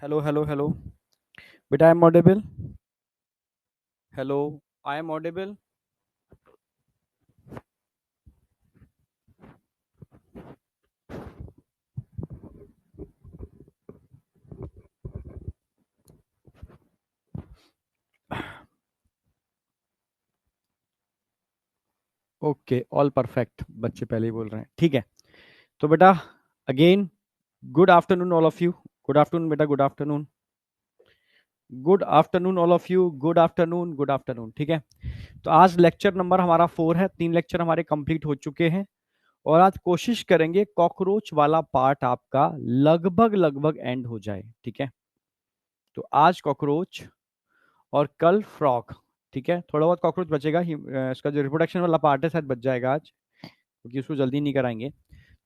Hello, hello, hello. But I am audible. Hello, I am audible. Okay, all perfect. बच्चे पहले ही बोल रहे हैं, ठीक है। तो बेटा, again good afternoon all of you. Good afternoon बेटा, good afternoon. Good afternoon all of you, good afternoon, good afternoon, ठीक है। तो आज लेक्चर नंबर हमारा 4 है। 3 लेक्चर हमारे कंप्लीट हो चुके हैं और आज कोशिश करेंगे कॉकरोच वाला पार्ट आपका लगभग लगभग एंड हो जाए, ठीक है। तो आज कॉकरोच और कल फ्रॉग, ठीक है। थोड़ा बहुत कॉकरोच बचेगा इसका जो रिप्रोडक्शन वाला पार्ट है शायद बच जाएगा आज, क्योंकि उसको जल्दी नहीं कराएंगे।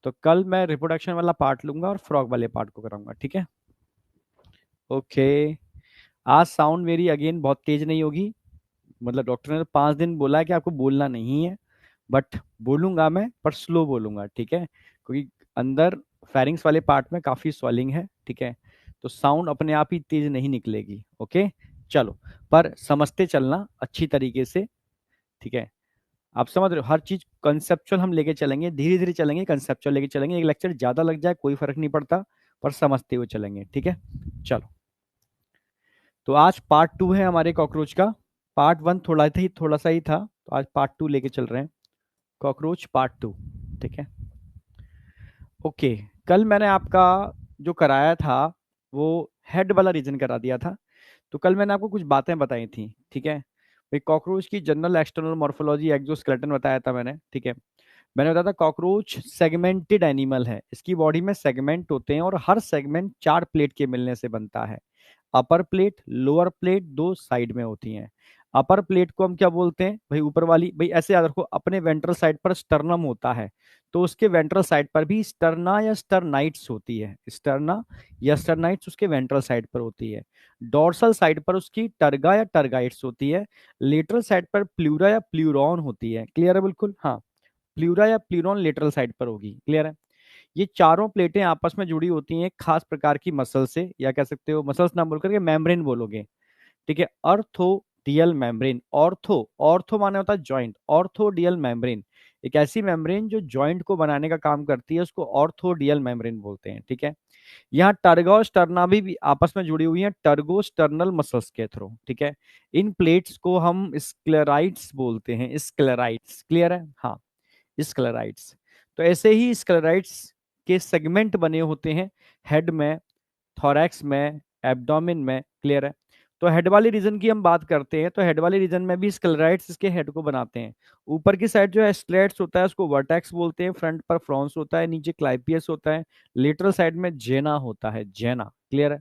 तो कल मैं रिप्रोडक्शन वाला पार्ट लूंगा और फ्रॉग वाले पार्ट को कराऊंगा, ठीक है। ओके। आज साउंड मेरी अगेन बहुत तेज नहीं होगी। मतलब डॉक्टर ने 5 दिन बोला है कि आपको बोलना नहीं है, बट बोलूंगा मैं, पर स्लो बोलूंगा, ठीक है, क्योंकि अंदर फेरिंग्स वाले पार्ट में काफी स्वेलिंग है, ठीक है। तो साउंड अपने आप ही तेज नहीं निकलेगी। ओके, चलो। पर समझते चलना अच्छी तरीके से, ठीक है। आप समझ रहे हो, हर चीज कंसेप्चुअल हम लेके चलेंगे, धीरे धीरे चलेंगे, कंसेप्चुअल लेके चलेंगे। एक लेक्चर ज्यादा लग जाए कोई फर्क नहीं पड़ता, पर समझते हुए चलेंगे, ठीक है। चलो, तो आज पार्ट 2 है हमारे कॉकरोच का। पार्ट 1 थोड़ा सा ही था, तो आज पार्ट 2 लेके चल रहे हैं। कॉकरोच पार्ट 2, ठीक है। ओके। कल मैंने आपका जो कराया था वो हेड वाला रीजन करा दिया था। तो कल मैंने आपको कुछ बातें बताई थी, ठीक है। भाई, कॉकरोच की जनरल एक्सटर्नल मॉर्फोलॉजी, एक्सोस्केलेटन बताया था मैंने, ठीक है। मैंने बताया था कॉकरोच सेगमेंटेड एनिमल है। इसकी बॉडी में सेगमेंट होते हैं और हर सेगमेंट 4 प्लेट के मिलने से बनता है। अपर प्लेट, लोअर प्लेट 2 साइड में होती हैं। अपर प्लेट को हम क्या बोलते हैं भाई? ऊपर वाली, भाई ऐसे याद रखो, अपने वेंट्रल साइड पर स्टर्नम होता है, तो उसके वेंट्रल साइड पर भी स्टर्ना या स्टर्नाइट्स होती है। स्टर्ना या स्टर्नाइट्स उसके वेंट्रल साइड पर होती है। डोर्सल साइड पर उसकी टर्गा या टर्गाइट्स होती है। लेटरल साइड पर प्लूरा या प्लूरॉन होती है। क्लियर है? बिल्कुल, हाँ। प्लूरा या प्लूरॉन लेटरल साइड पर होगी। क्लियर है? ये चारों प्लेटें आपस में जुड़ी होती हैं एक खास प्रकार की मसल से, या कह सकते हो मसल्स ना बोल करके मेम्ब्रेन बोलोगे, ठीक है। ऑर्थोडियल मेम्ब्रेन। ऑर्थो, ऑर्थो माने होता है जॉइंट। ऑर्थोडियल मेम्ब्रेन एक ऐसी मेम्ब्रेन जो जॉइंट को बनाने का काम करती है, उसको ऑर्थोडियल मेम्ब्रेन बोलते हैं, ठीक है। यहाँ टर्गा और स्टर्ना भी आपस में जुड़ी हुई हैं टर्गो स्टर्नल मसल्स के थ्रू, ठीक है। इन प्लेट्स को हम स्क्लेराइड्स बोलते हैं। स्क्लेराइड्स, क्लियर है? हाँ, स्क्लेराइड्स। तो ऐसे ही स्क्लेराइड्स के सेगमेंट बने होते हैं हेड में, थोरैक्स में, एब्डोमेन में। क्लियर है? तो हेड वाले रीजन की हम बात करते हैं, तो हेड वाले रीजन में भी स्क्लेराइड्स इसके हेड को बनाते हैं। ऊपर की साइड जो है स्क्लेराइड्स होता है, उसको वर्टेक्स बोलते हैं। फ्रंट पर फ्रॉन्स होता है, नीचे क्लाइपियस होता है। लेटरल साइड में जेना होता है, जेना। क्लियर है?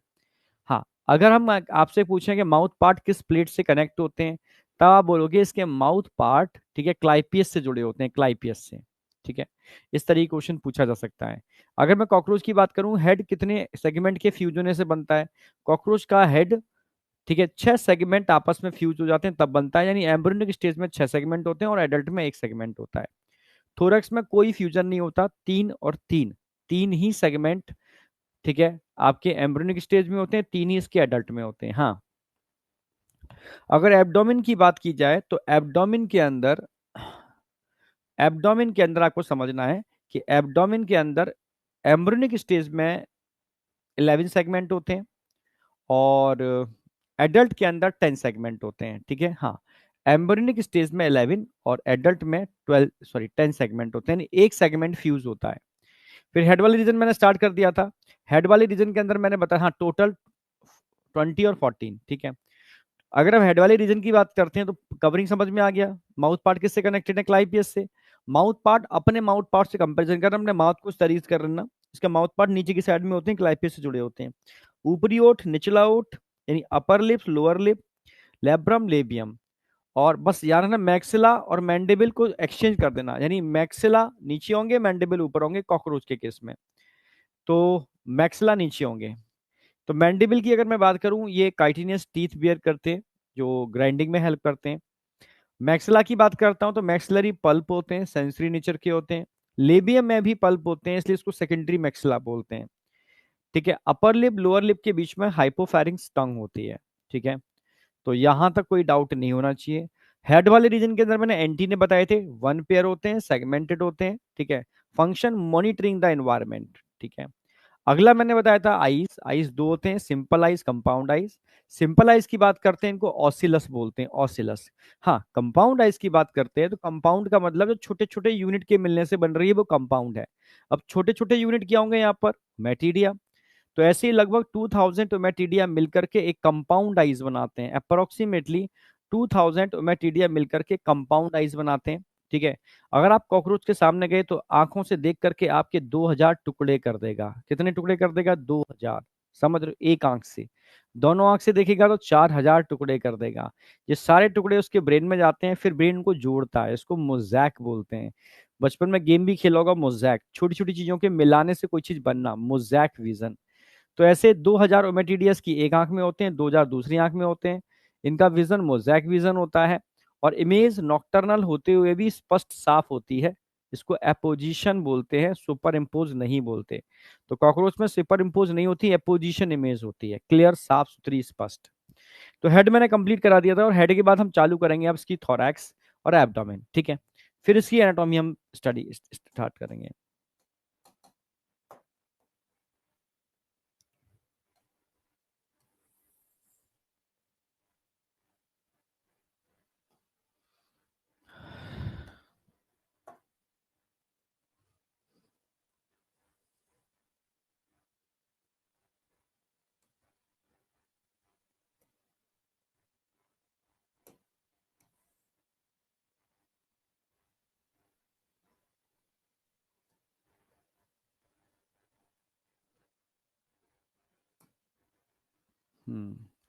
हाँ। अगर हम आपसे पूछें कि माउथ पार्ट किस प्लेट से कनेक्ट होते हैं, तब आप बोलोगे इसके माउथ पार्ट, ठीक है, क्लाइपियस से जुड़े होते हैं, क्लाइपियस से, ठीक है। इस तरीके क्वेश्चन पूछा जा सकता है। अगर मैं कॉकरोच की बात करूं, हेड कितने सेगमेंट के फ्यूज होने से बनता है? कॉकरोच का हेड, ठीक है, 6 सेगमेंट आपस में फ्यूज हो जाते हैं तब बनता है। यानी एम्ब्रियोनिक स्टेज में 6 सेगमेंट होते हैं और एडल्ट में 1 सेगमेंट होता है। थोरैक्स में कोई फ्यूजन नहीं होता, 3 और 3, 3 ही सेगमेंट, ठीक है, आपके एम्ब्रियोनिक स्टेज में होते हैं, 3 ही इसके एडल्ट में होते हैं। हाँ। अगर एब्डोमेन की बात की जाए तो एब्डोमेन के अंदर आपको समझना है कि एब्डोमेन के अंदर एम्ब्रियोनिक स्टेज में 11 सेगमेंट होते हैं और एडल्ट के अंदर 10 सेगमेंट होते हैं, ठीक है। हाँ, एम्ब्रियोनिक स्टेज में 11 और एडल्ट में 12, सॉरी 10 सेगमेंट होते हैं, यानी एक सेगमेंट फ्यूज होता है। फिर हेड वाले रीजन मैंने स्टार्ट कर दिया था। हेड वाले रीजन के अंदर मैंने बताया, हाँ, टोटल 20 और 14, ठीक है। अगर हम हेड वाले रीजन की बात करते हैं तो कवरिंग समझ में आ गया। माउथ पार्ट किससे कनेक्टेड है? क्लाइपियस से। माउथ पार्ट अपने माउथ पार्ट से कंपैरिजन कर रहे हैं, अपने माउथ को तरीज कर रहे हैं। इसका माउथ पार्ट नीचे की साइड में होते हैं, क्लाइपियस से जुड़े होते हैं। ऊपरी ओठ, निचला ओठ, यानी upper lips, lower lip, labrum, labium. और बस यार है ना, मैक्सिला और मैंडिबल को एक्सचेंज कर देना, यानी मैक्सिला नीचे होंगे, मैंडिबल ऊपर होंगे कॉकरोच के केस में। तो मैक्सिला नीचे होंगे। तो मैंडिबल की अगर मैं बात करूं, ये काइटिनियस टीथ बियर करते हैं जो ग्राइंडिंग में हेल्प करते हैं। मैक्सिला की बात करता हूं तो मैक्सिलरी पल्प होते हैं, सेंसरी नेचर के होते हैं। लेबियम में भी पल्प होते हैं, इसलिए इसको सेकेंडरी मैक्सिला बोलते हैं, ठीक है। अपर लिप लोअर लिप के बीच में हाइपोफैरिंक्स टंग होती है, ठीक है। तो यहां तक कोई डाउट नहीं होना चाहिए। हेड वाले रीजन के अंदर मैंने एंटी ने बताए थे, वन पेयर होते हैं, सेगमेंटेड होते हैं, ठीक है। फंक्शन मॉनिटरिंग द एनवायरमेंट, ठीक है। अगला मैंने बताया था आइज, आइज दो होते हैं, simple eyes, compound eyes. Simple eyes की बात करते हैं, इनको ऑसिलस बोलते हैं, ऑसिलस। हाँ, कंपाउंड आइज की बात करते हैं तो कंपाउंड का मतलब जो छोटे छोटे यूनिट के मिलने से बन रही है वो कंपाउंड है। अब छोटे छोटे यूनिट क्या होंगे यहाँ पर, मैटीरिया। तो ऐसे ही लगभग 2000 ओमेटिडिया मिलकर के एक कंपाउंड आइज बनाते हैं, अप्रोक्सीमेटली 2000 ओमेटिडिया मिलकर के कंपाउंड आइज बनाते हैं, ठीक है। अगर आप कॉकरोच के सामने गए तो आंखों से देख करके आपके 2000 टुकड़े कर देगा। कितने टुकड़े कर देगा, 2000। समझ रहे हो, एक आंख से। दोनों आंख से देखेगा तो 4000 टुकड़े कर देगा। ये सारे टुकड़े उसके ब्रेन में जाते हैं, फिर ब्रेन को जोड़ता है, इसको मोज़ैक बोलते हैं। बचपन में गेम भी खेला होगा, मोज़ैक, छोटी छोटी चीजों के मिलाने से कोई चीज बनना, मोज़ैक विजन। तो ऐसे 2000 ओमेटिडियस की एक आंख में होते हैं, 2000 दूसरी आंख में होते हैं। इनका विजन मोज़ैक विजन होता है। और इमेज नॉक्टर्नल होते हुए भी स्पष्ट साफ होती है। इसको एपोजिशन बोलते हैं, सुपर इम्पोज नहीं बोलते। तो कॉकरोच में सुपर इम्पोज नहीं होती, एपोजिशन इमेज होती है, क्लियर, साफ सुथरी, स्पष्ट। तो हेड मैंने कंप्लीट करा दिया था, और हेड के बाद हम चालू करेंगे अब इसकी थोरैक्स और एब्डोमेन, ठीक है। फिर इसकी एनाटॉमी हम स्टडी स्टार्ट करेंगे।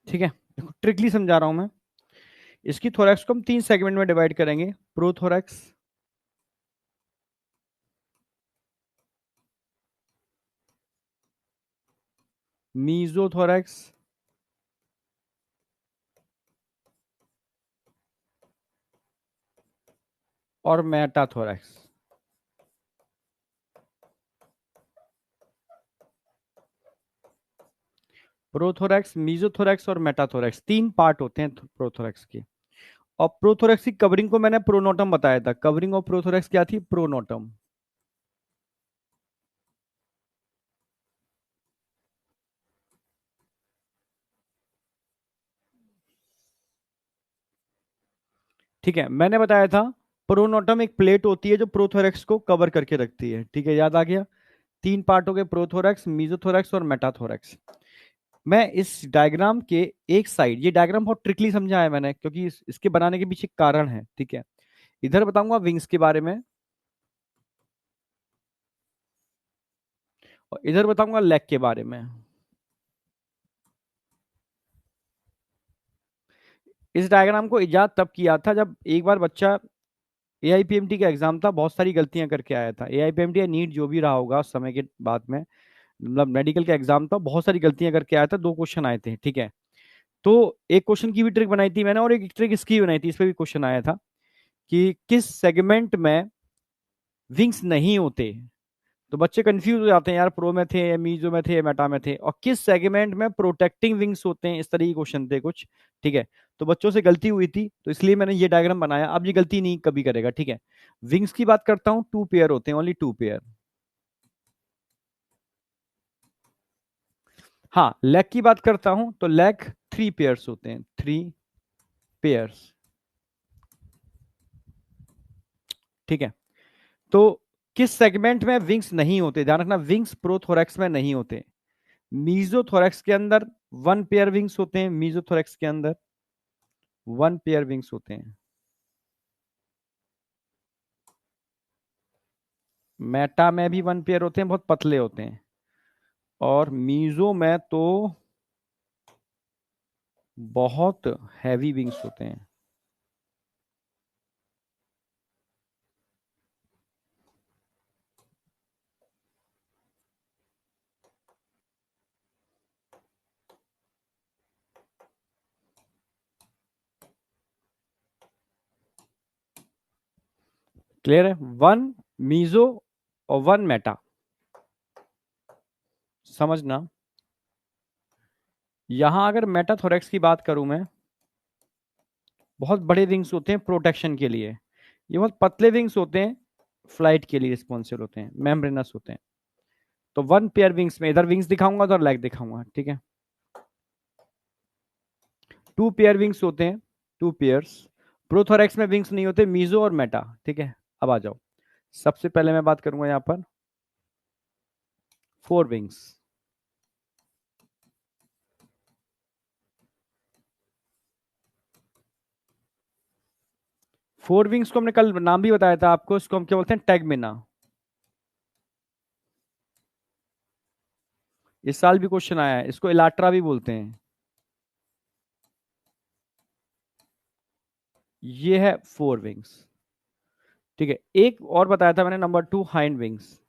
ठीक है, देखो ट्रिकली समझा रहा हूं मैं। इसकी थोरैक्स को हम 3 सेगमेंट में डिवाइड करेंगे, प्रोथोरैक्स, मीजोथोरैक्स और मेटाथोरैक्स। प्रोथोरैक्स, मीजोथोरैक्स और मेटाथोरैक्स, 3 पार्ट होते हैं प्रोथोरैक्स के। और प्रोथोरैक्स की कवरिंग को मैंने प्रोनोटम बताया था, कवरिंग ऑफ प्रोथोरैक्स क्या थी, प्रोनोटम। ठीक है, मैंने बताया था प्रोनोटम एक प्लेट होती है जो प्रोथोरैक्स को कवर करके रखती है, ठीक है, याद आ गया। 3 पार्ट हो गए, प्रोथोरैक्स, मीजोथोरैक्स और मेटाथोरैक्स। मैं इस डायग्राम के एक साइड, ये डायग्राम बहुत ट्रिकली समझा है मैंने, क्योंकि इसके बनाने के पीछे कारण है, ठीक है। इधर बताऊंगा विंग्स के बारे में, और इधर बताऊंगा लेग के बारे में। इस डायग्राम को इजाद तब किया था जब एक बार बच्चा एआईपीएमटी का एग्जाम था, बहुत सारी गलतियां करके आया था। एआईपीएमटी या नीट जो भी रहा होगा उस समय के बाद में, मतलब मेडिकल का एग्जाम था, बहुत सारी गलतियां करके आया था, 2 क्वेश्चन आए थे, ठीक है। तो एक क्वेश्चन की भी ट्रिक बनाई थी मैंने, और एक ट्रिक इसकी बनाई थी, इस पे भी क्वेश्चन आया था कि किस सेगमेंट में विंग्स नहीं होते। तो बच्चे कंफ्यूज हो जाते हैं यार, प्रो में थे, मीजो में थे, मेटा में थे, और किस सेगमेंट में प्रोटेक्टिंग विंग्स होते हैं, इस तरह के क्वेश्चन थे कुछ, ठीक है। तो बच्चों से गलती हुई थी, तो इसलिए मैंने ये डायग्राम बनाया, अब ये गलती नहीं कभी करेगा, ठीक है। विंग्स की बात करता हूं, 2 पेयर होते हैं, ओनली 2 पेयर। हाँ, लेग की बात करता हूं तो लेग 3 पेयर्स होते हैं, 3 पेयर्स, ठीक है। तो किस सेगमेंट में विंग्स नहीं होते, ध्यान रखना, विंग्स प्रोथोरैक्स में नहीं होते। मीजोथोरैक्स के अंदर 1 पेयर विंग्स होते हैं, मीजोथोरैक्स के अंदर 1 पेयर विंग्स होते हैं। मेटा में भी 1 पेयर होते हैं, बहुत पतले होते हैं। और मीजो में तो बहुत हैवी विंग्स होते हैं। क्लियर है, 1 मीजो और 1 मेटा, समझना। यहां अगर मेटाथोरेक्स की बात करूं मैं, बहुत बड़े विंग्स होते हैं प्रोटेक्शन के लिए, ये बहुत पतले विंग्स होते हैं, फ्लाइट के लिए रिस्पॉन्सिबल होते हैं, मेम्ब्रेनस होते हैं। तो वन पेयर विंग्स में इधर विंग्स दिखाऊंगा, उधर लेग दिखाऊंगा, ठीक है। टू पेयर विंग्स होते हैं, टू पेयर्स। प्रोथोरेक्स में विंग्स नहीं होते, मीजो और मेटा, ठीक है। अब आ जाओ, सबसे पहले मैं बात करूंगा यहां पर फोर विंग्स। फोर विंग्स को हमने कल नाम भी बताया था आपको, इसको हम क्या बोलते हैं, टैगमिना। इस साल भी क्वेश्चन आया है, इसको इलाट्रा भी बोलते हैं। ये है फोर विंग्स, ठीक है। एक और बताया था मैंने, नंबर टू हाइंड विंग्स,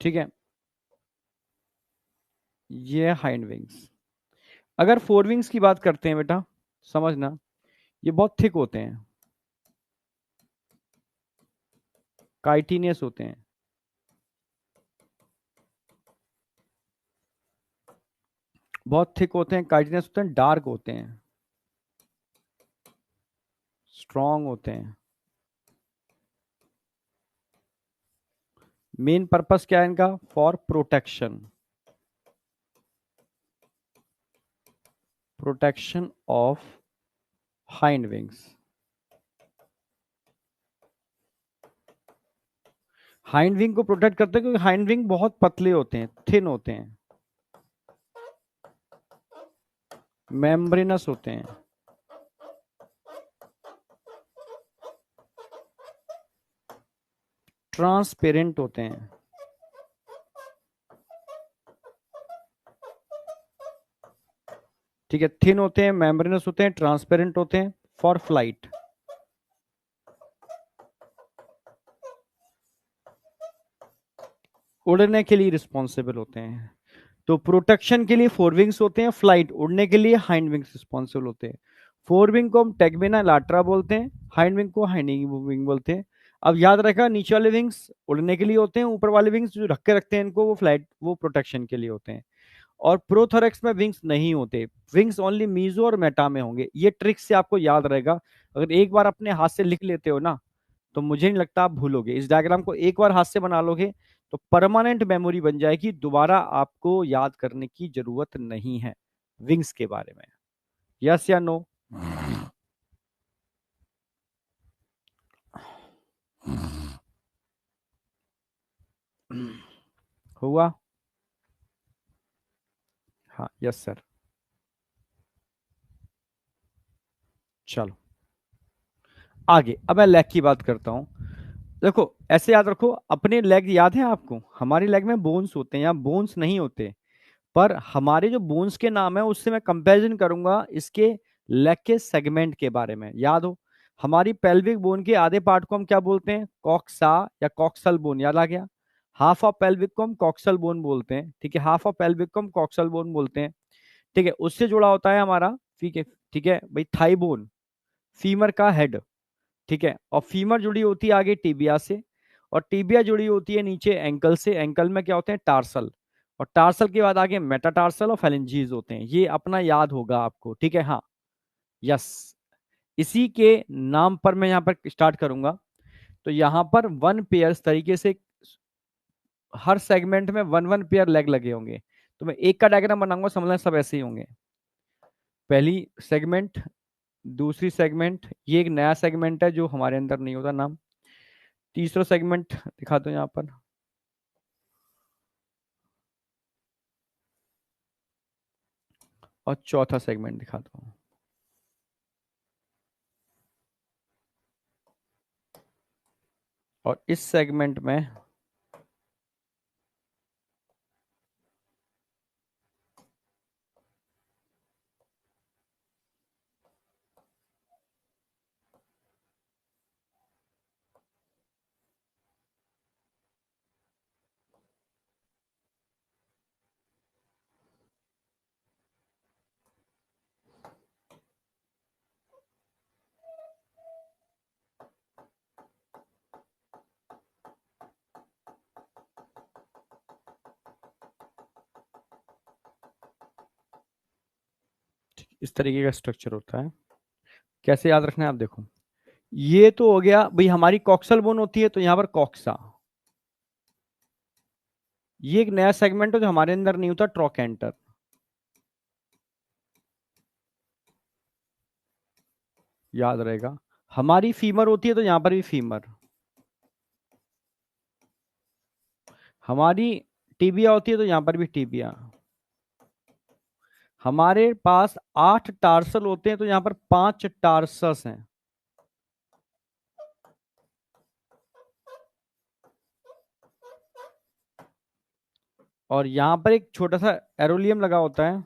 ठीक है। ये हाइंड विंग्स। अगर फोर विंग्स की बात करते हैं बेटा, समझना, ये बहुत थिक होते हैं, काइटिनियस होते हैं, बहुत थिक होते हैं, काइटिनियस होते हैं, डार्क होते हैं, स्ट्रॉन्ग होते हैं। मेन पर्पस क्या है इनका, for protection, protection of hind wings. Hind wing को प्रोटेक्ट करते हैं क्योंकि हाइंड विंग बहुत पतले होते हैं, थिन होते हैं, मेम्ब्रेनस होते हैं, ट्रांसपेरेंट होते हैं, ठीक है। थिन होते हैं, मेम्ब्रेनस होते हैं, ट्रांसपेरेंट होते हैं, फॉर फ्लाइट, उड़ने के लिए रिस्पॉन्सिबल होते हैं। तो प्रोटेक्शन के लिए फोर विंग्स होते हैं, फ्लाइट उड़ने के लिए हाइंड विंग्स रिस्पॉन्सिबल होते हैं। फोर विंग को हम टेगमेना लाट्रा बोलते हैं, हाइंड विंग को हाइंडिंग विंग बोलते हैं। अब याद रखा, नीचे वाले विंग्स उड़ने के लिए होते हैं, ऊपर वाले विंग्स जो ढक के रखते हैं इनको, वो फ्लाइट, वो प्रोटेक्शन के लिए होते हैं। और प्रोथोरेक्स में विंग्स नहीं होते, विंग्स ओनली मीजो और मेटा में होंगे। ये ट्रिक से आपको याद रहेगा, अगर एक बार अपने हाथ से लिख लेते हो ना, तो मुझे नहीं लगता आप भूलोगे। इस डायग्राम को एक बार हाथ से बना लोगे तो परमानेंट मेमोरी बन जाएगी, दोबारा आपको याद करने की जरूरत नहीं है विंग्स के बारे में। यस या नो? हुआ? हाँ, यस सर। चलो आगे, अब मैं लेग की बात करता हूं। देखो ऐसे याद रखो, अपने लेग याद है आपको, हमारी लेग में बोन्स होते हैं या बोन्स नहीं होते, पर हमारे जो बोन्स के नाम है उससे मैं कंपैरिजन करूंगा इसके लेग के सेगमेंट के बारे में। याद हो, हमारी पेल्विक बोन के आधे पार्ट को हम क्या बोलते हैं, कॉक्सा या कॉक्सल बोन, याद आ गया। हाफ ऑफ पेल्विक को हम कॉक्सल बोन बोलते हैं, ठीक है, हाफ ऑफ पेल्विक को हम कॉक्सल बोन बोलते हैं, ठीक है। उससे जुड़ा होता है हमारा, ठीक है, ठीक है भाई, थाई बोन, फीमर का हेड, ठीक है। और फीमर जुड़ी होती है आगे टिबिया से, और टिबिया जुड़ी होती है नीचे एंकल से, एंकल में क्या होते हैं, टार्सल, और टार्सल के बाद आगे मेटाटार्सल और फेलेंजीज होते हैं। ये अपना याद होगा आपको, ठीक है, हाँ, यस। इसी के नाम पर मैं यहाँ पर स्टार्ट करूंगा। तो यहाँ पर वन पेयर तरीके से हर सेगमेंट में वन वन पेयर लेग लगे होंगे। तो मैं एक का डायग्राम बनाऊंगा, समझना सब ऐसे ही होंगे। पहली सेगमेंट, दूसरी सेगमेंट, ये एक नया सेगमेंट है जो हमारे अंदर नहीं होता नाम। तीसरा सेगमेंट दिखा दो यहाँ पर, और चौथा सेगमेंट दिखा दो। और इस सेगमेंट में इस तरीके का स्ट्रक्चर होता है। कैसे याद रखना है आप देखो, ये तो हो गया भाई, हमारी कॉक्सल बोन होती है तो यहां पर कॉक्सा, ये एक नया सेगमेंट है जो हमारे अंदर नहीं होता, ट्रोकेंटर। याद रहेगा, हमारी फीमर होती है तो यहां पर भी फीमर, हमारी टीबिया होती है तो यहां पर भी टीबिया, हमारे पास 8 टार्सल होते हैं तो यहां पर 5 टार्सस हैं। और यहां पर एक छोटा सा एरोलियम लगा होता है,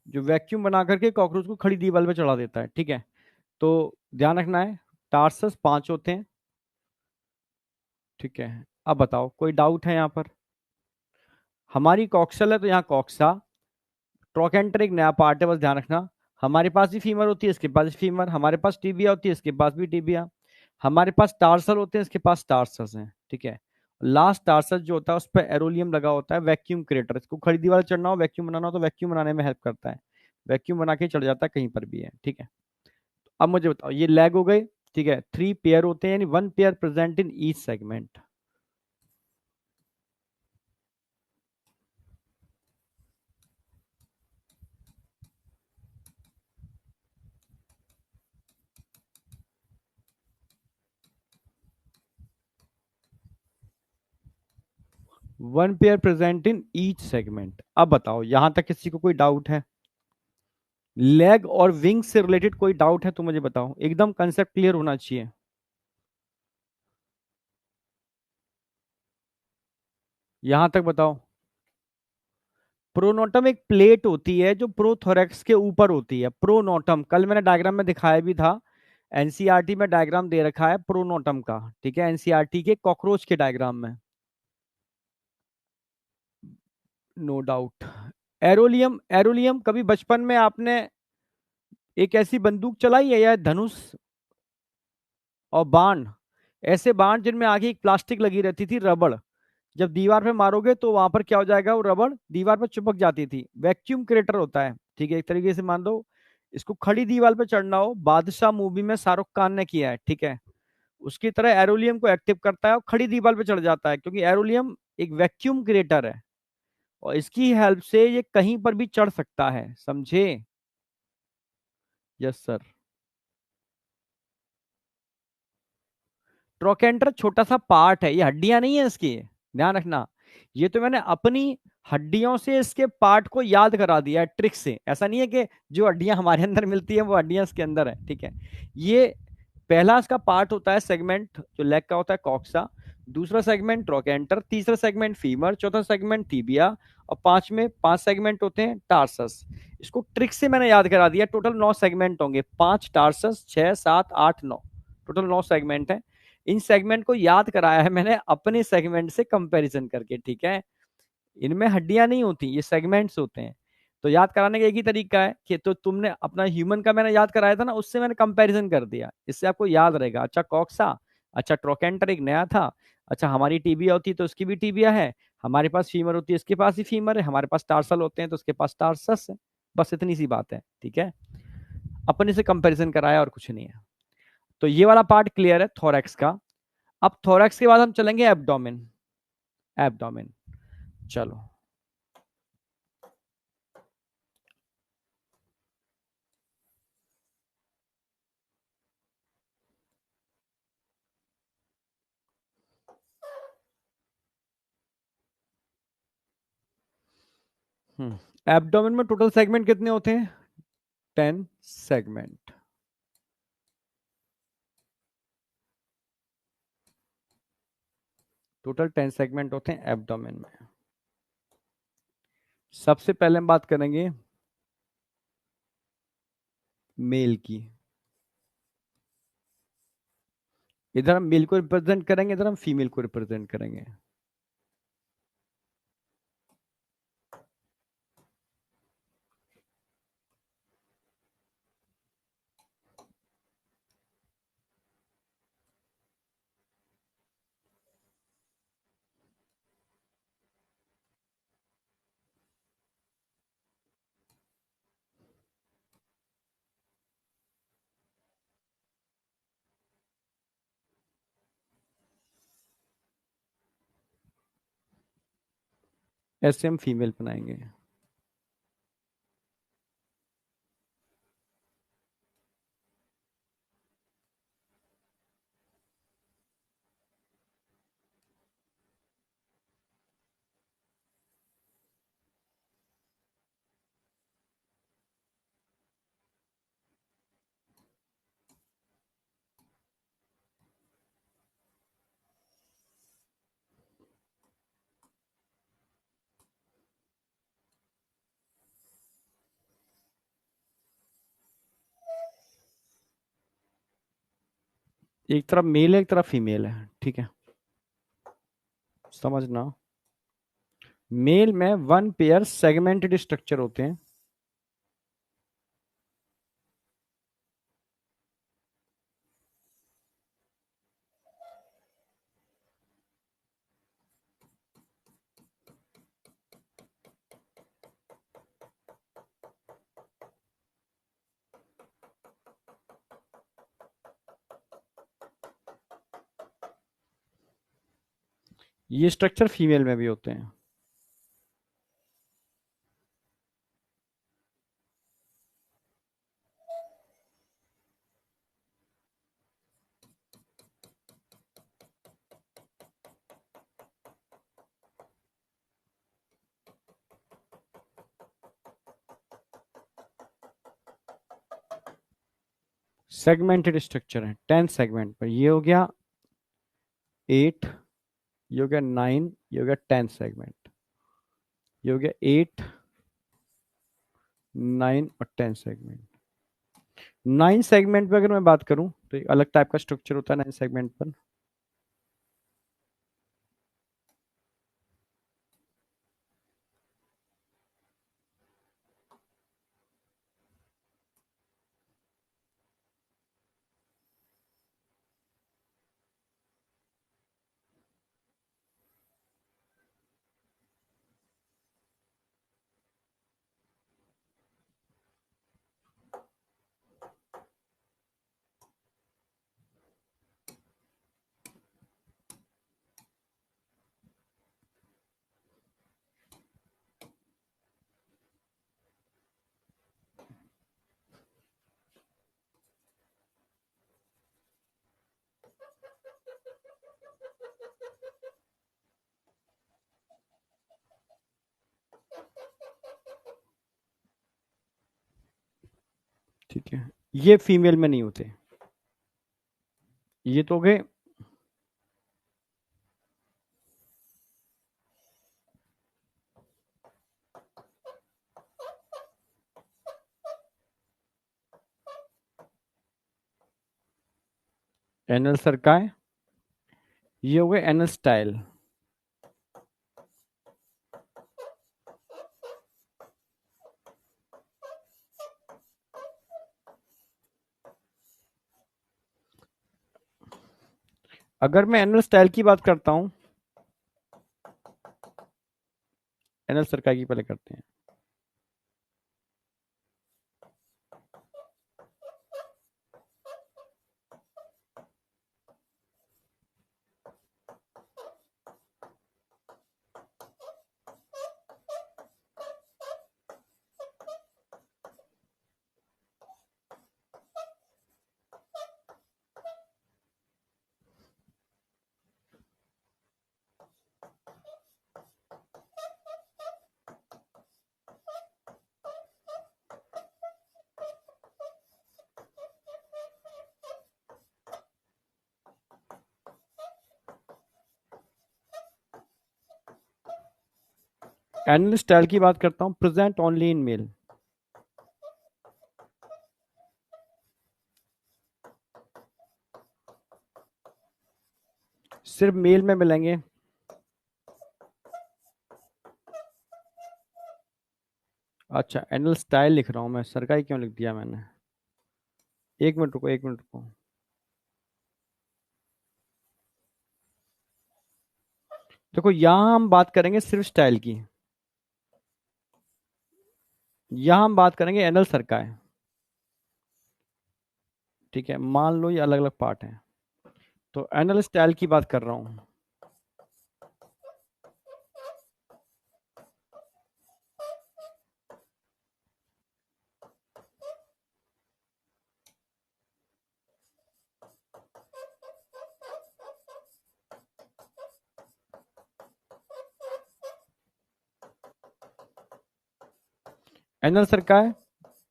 जो वैक्यूम बना करके कॉकरोच को खड़ी दीवार पे चढ़ा देता है। ठीक है, तो ध्यान रखना है, टार्सस 5 होते हैं। ठीक है, अब बताओ कोई डाउट है यहाँ पर? हमारी कॉक्सल है तो यहाँ कॉक्सा, ट्रोकेंटर एक नया पार्ट है, बस ध्यान रखना। हमारे पास भी फीमर होती है, इसके पास भी फीमर, हमारे पास टीबिया होती है, इसके पास भी टीबिया, हमारे पास टार्सल होते हैं, इसके पास टार्सस हैं। ठीक है, लास्ट टार्सस जो होता है उस पर एरोलियम लगा होता है, वैक्यूम क्रिएटर। इसको खड़ी दीवार चढ़ना हो, वैक्यूम बनाना हो तो वैक्यूम बनाने में हेल्प करता है, वैक्यूम बना के चढ़ जाता है कहीं पर भी है। ठीक है, अब मुझे बताओ, ये लेग हो गए। ठीक है, 3 पेयर होते हैं, यानी 1 pair present in each segment. 1 pair present in each segment. अब बताओ यहां तक किसी को कोई डाउट है? लेग और विंग से रिलेटेड कोई डाउट है तो मुझे बताओ, एकदम कंसेप्ट क्लियर होना चाहिए। यहां तक बताओ। प्रोनोटम एक प्लेट होती है जो प्रोथोरेक्स के ऊपर होती है, प्रोनोटम, कल मैंने डायग्राम में दिखाया भी था। एनसीईआरटी में डायग्राम दे रखा है प्रोनोटम का, ठीक है, एनसीईआरटी के कॉकरोच के डायग्राम में। No doubt. एरोलियम, एरोलियम कभी बचपन में आपने एक ऐसी बंदूक चलाई है या धनुष और बाण, ऐसे बाण जिनमें आगे एक प्लास्टिक लगी रहती थी, रबड़, जब दीवार पे मारोगे तो वहां पर क्या हो जाएगा, वो रबड़ दीवार पर चिपक जाती थी, वैक्यूम क्रिएटर होता है। ठीक है, एक तरीके से मान लो इसको, खड़ी दीवार पे चढ़ना हो, बादशाह मूवी में शाहरुख खान ने किया है। ठीक है, उसकी तरह एरोलियम को एक्टिव करता है और खड़ी दीवार पे चढ़ जाता है, क्योंकि एरोलियम एक वैक्यूम क्रिएटर है और इसकी हेल्प से ये कहीं पर भी चढ़ सकता है, समझे? Yes sir. ट्रोकेंटर छोटा सा पार्ट है, ये हड्डियां नहीं है इसकी, ध्यान रखना। ये तो मैंने अपनी हड्डियों से इसके पार्ट को याद करा दिया है, ट्रिक से। ऐसा नहीं है कि जो हड्डियां हमारे अंदर मिलती है वो हड्डियां इसके अंदर है। ठीक है, ये पहला इसका पार्ट होता है सेगमेंट, जो लेग का होता है कॉक्सा, दूसरा सेगमेंट ट्रोकेंटर, तीसरा सेगमेंट फीमर, चौथा सेगमेंट टीबिया, और पांचवें 5 सेगमेंट होते हैं टार्सस। इसको ट्रिक से मैंने याद करा दिया। टोटल 9 सेगमेंट होंगे, 5 टार्सस, 6 7 8 9, टोटल 9 सेगमेंट है। इन सेगमेंट को याद कराया है मैंने अपने सेगमेंट से कंपैरिजन करके। ठीक है, इनमें हड्डियां नहीं होती, ये सेगमेंट्स होते हैं। तो याद कराने का एक ही तरीका है कि तो तुमने अपना ह्यूमन का मैंने याद कराया था ना, उससे मैंने कंपैरिजन कर दिया, इससे आपको याद रहेगा। अच्छा कॉक्सा, अच्छा ट्रोकेंटर एक नया था, अच्छा हमारी टीबिया होती है तो उसकी भी टीबिया है, हमारे पास फीमर होती है इसके पास ही फीमर है, हमारे पास टार्सल होते हैं तो उसके पास टार्सस है। बस इतनी सी बात है। ठीक है, अपने से कंपैरिजन कराया और कुछ नहीं है। तो ये वाला पार्ट क्लियर है थोरैक्स का। अब थोरैक्स के बाद हम चलेंगे एब्डोमेन। एब्डोमेन, चलो। एब्डोमेन में टोटल सेगमेंट कितने होते हैं? 10 सेगमेंट। टोटल 10 सेगमेंट होते हैं एब्डोमेन में। सबसे पहले हम बात करेंगे मेल की। इधर हम मेल को रिप्रेजेंट करेंगे, इधर हम फीमेल को रिप्रेजेंट करेंगे। ऐसे हम फीमेल बनाएंगे। एक तरफ मेल है, एक तरफ फीमेल है, ठीक है, समझना। मेल में वन पेयर सेगमेंटेड स्ट्रक्चर होते हैं। ये स्ट्रक्चर फीमेल में भी होते हैं। सेगमेंटेड स्ट्रक्चर है 10 सेगमेंट पर। ये हो गया 8, ये हो गया 9, ये हो गया 10 सेगमेंट, ये हो गया 8, 9 और 10 सेगमेंट। 9 सेगमेंट पे अगर मैं बात करूं तो एक अलग टाइप का स्ट्रक्चर होता है 9 सेगमेंट पर। ठीक है, ये फीमेल में नहीं होते। ये तो हो गए एनल सर्काई, ये हो गए एनल स्टाइल। अगर मैं एनल स्टाइल की बात करता हूं, एनल सर्काई की पहले करते हैं। एनल स्टाइल की बात करता हूं, प्रेजेंट ओनली इन मेल। सिर्फ मेल में मिलेंगे। अच्छा, एनल स्टाइल लिख रहा हूं मैं, सरकाई क्यों लिख दिया मैंने? एक मिनट रुको, एक मिनट रुको। देखो यहां हम बात करेंगे सिर्फ स्टाइल की, यहां हम बात करेंगे एनल सरकाई। ठीक है, मान लो ये अलग अलग पार्ट है, तो एनल स्टाइल की बात कर रहा हूं। Anal cerci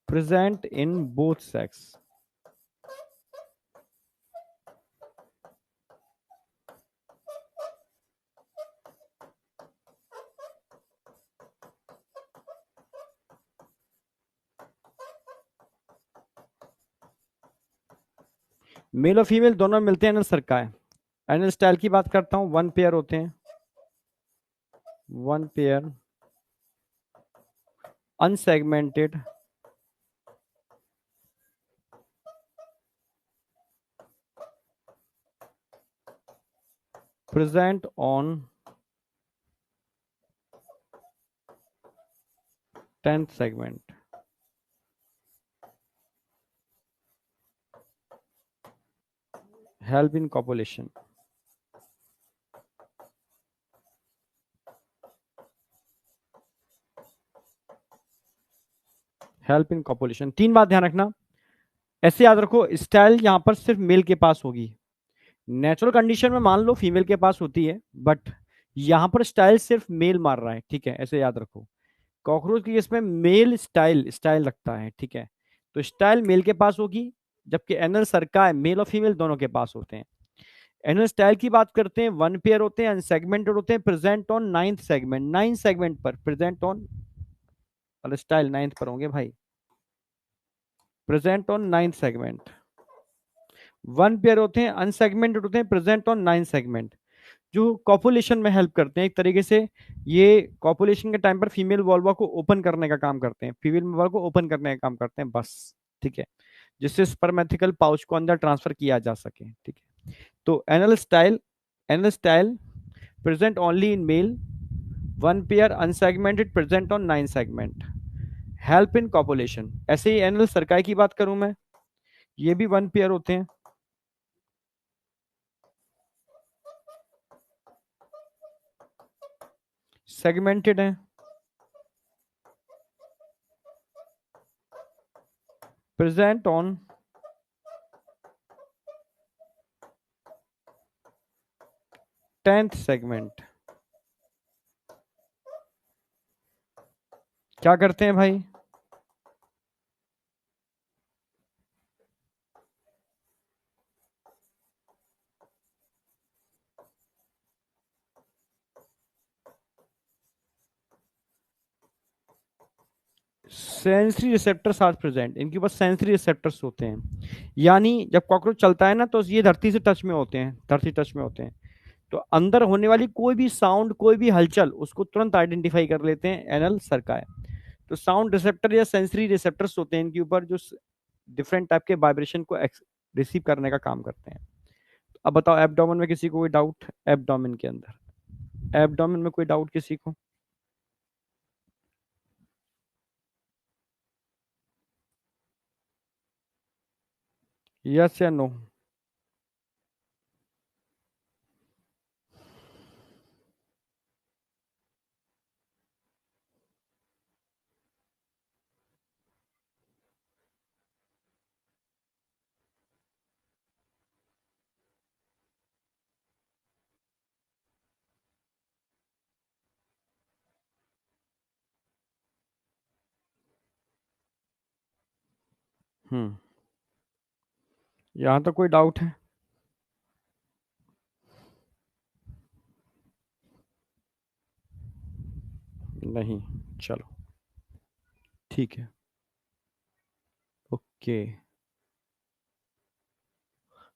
present in both sex. Male और फीमेल दोनों मिलते हैं एनल सर्काई। एनल स्टाइल की बात करता हूं, वन पेयर होते हैं, one pair unsegmented present on 10th segment. Help in copulation. Help in copulation. तीन बात ध्यान रखना, ऐसे याद रखो, स्टाइल यहां पर सिर्फ मेल के पास होगी। नेचुरल कंडीशन में मान लो फीमेल के पास होती है, बट यहां पर स्टाइल सिर्फ मेल मार रहा है, ठीक है, ऐसे याद रखो। कॉकरोच की इसमें मेल स्टाइल स्टाइल रखता है, ठीक है, तो स्टाइल मेल के पास होगी, जबकि एनल सर्काई मेल और फीमेल दोनों के पास होते हैं। एनल स्टाइल की बात करते हैं, वन पेयर होते हैं, अनसेगमेंटेड होते हैं, present on ninth segment, ninth segment पर प्रेजेंट ऑन, वाले स्टाइल नाइन्थ पर होंगे भाई, present on ninth segment. One pair होते हैं, अनसेगमेंटेड होते हैं, प्रेजेंट ऑन नाइन्थ सेगमेंट, जो कॉपुलेशन में हेल्प करते हैं एक तरीके से। ये कॉपुलेशन के टाइम पर फीमेल वॉल्वा को ओपन करने का काम करते हैं, फीमेल वॉल्वा को ओपन करने का काम करते हैं बस, ठीक है, जिससे स्पर्मेथिकल पाउच को अंदर ट्रांसफर किया जा सके, ठीक है। तो anal style present only in male, one pair unsegmented present on nine segment, help in copulation. ऐसे ही एनल सर्काई की बात करूं मैं, ये भी वन पेयर होते हैं, सेगमेंटेड हैं, प्रेजेंट ऑन 10th सेगमेंट। क्या करते हैं भाई, सेंसरी रिसेप्टर्स आर प्रेजेंट, इनके पास सेंसरी रिसेप्टर्स होते हैं, यानी जब कॉकरोच चलता है ना तो ये धरती से टच में होते हैं, धरती टच में होते हैं, तो अंदर होने वाली कोई भी साउंड, कोई भी हलचल, उसको तुरंत आइडेंटिफाई कर लेते हैं एनल सर्काई। तो साउंड रिसेप्टर या सेंसरी रिसेप्टर्स होते हैं इनके ऊपर, जो डिफरेंट टाइप के वाइब्रेशन को रिसीव करने का काम करते हैं। अब बताओ एब्डोमेन में किसी को कोई डाउट, एब्डोमेन के अंदर, एब्डोमेन में कोई डाउट किसी को? यस या नो? हम्म, यहां तो कोई डाउट है? नहीं, चलो ठीक है, ओके।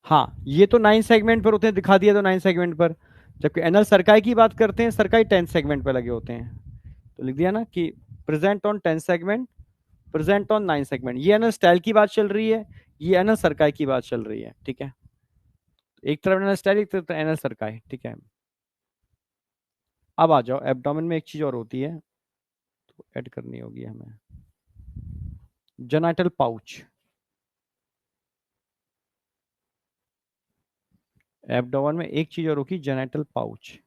हाँ, ये तो नाइन सेगमेंट पर होते हैं, दिखा दिया तो नाइन सेगमेंट पर, जबकि एनल सरकाई की बात करते हैं, सरकाई 10 सेगमेंट पर लगे होते हैं, तो लिख दिया ना कि present on 10 segment, present on 9 segment. ये एनल स्टाइल की बात चल रही है, ये एनल सरकाई की बात चल रही है, ठीक है, एक तरफ एनल स्टाइल, एक तरफ एनल सरकाई, ठीक है। अब आ जाओ, एब्डोमेन में एक चीज और होती है, तो ऐड करनी होगी हमें, जेनाइटल पाउच। एब्डोमेन में एक चीज और होगी, जेनाइटल पाउच।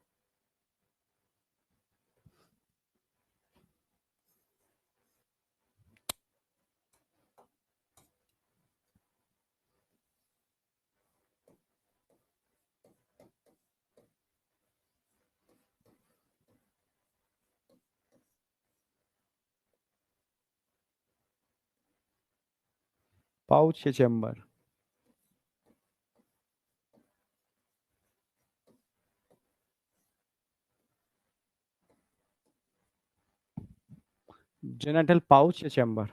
पाउच या चैम्बर? जेनेटल पाउच या चैम्बर?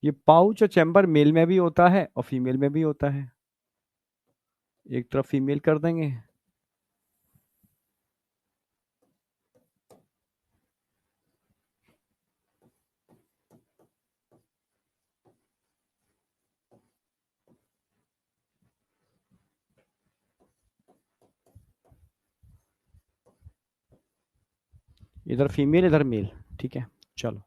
ये पाउच और चैम्बर मेल में भी होता है और फीमेल में भी होता है। एक तरफ फीमेल कर देंगे। इधर फीमेल इधर मेल। ठीक है, चलो।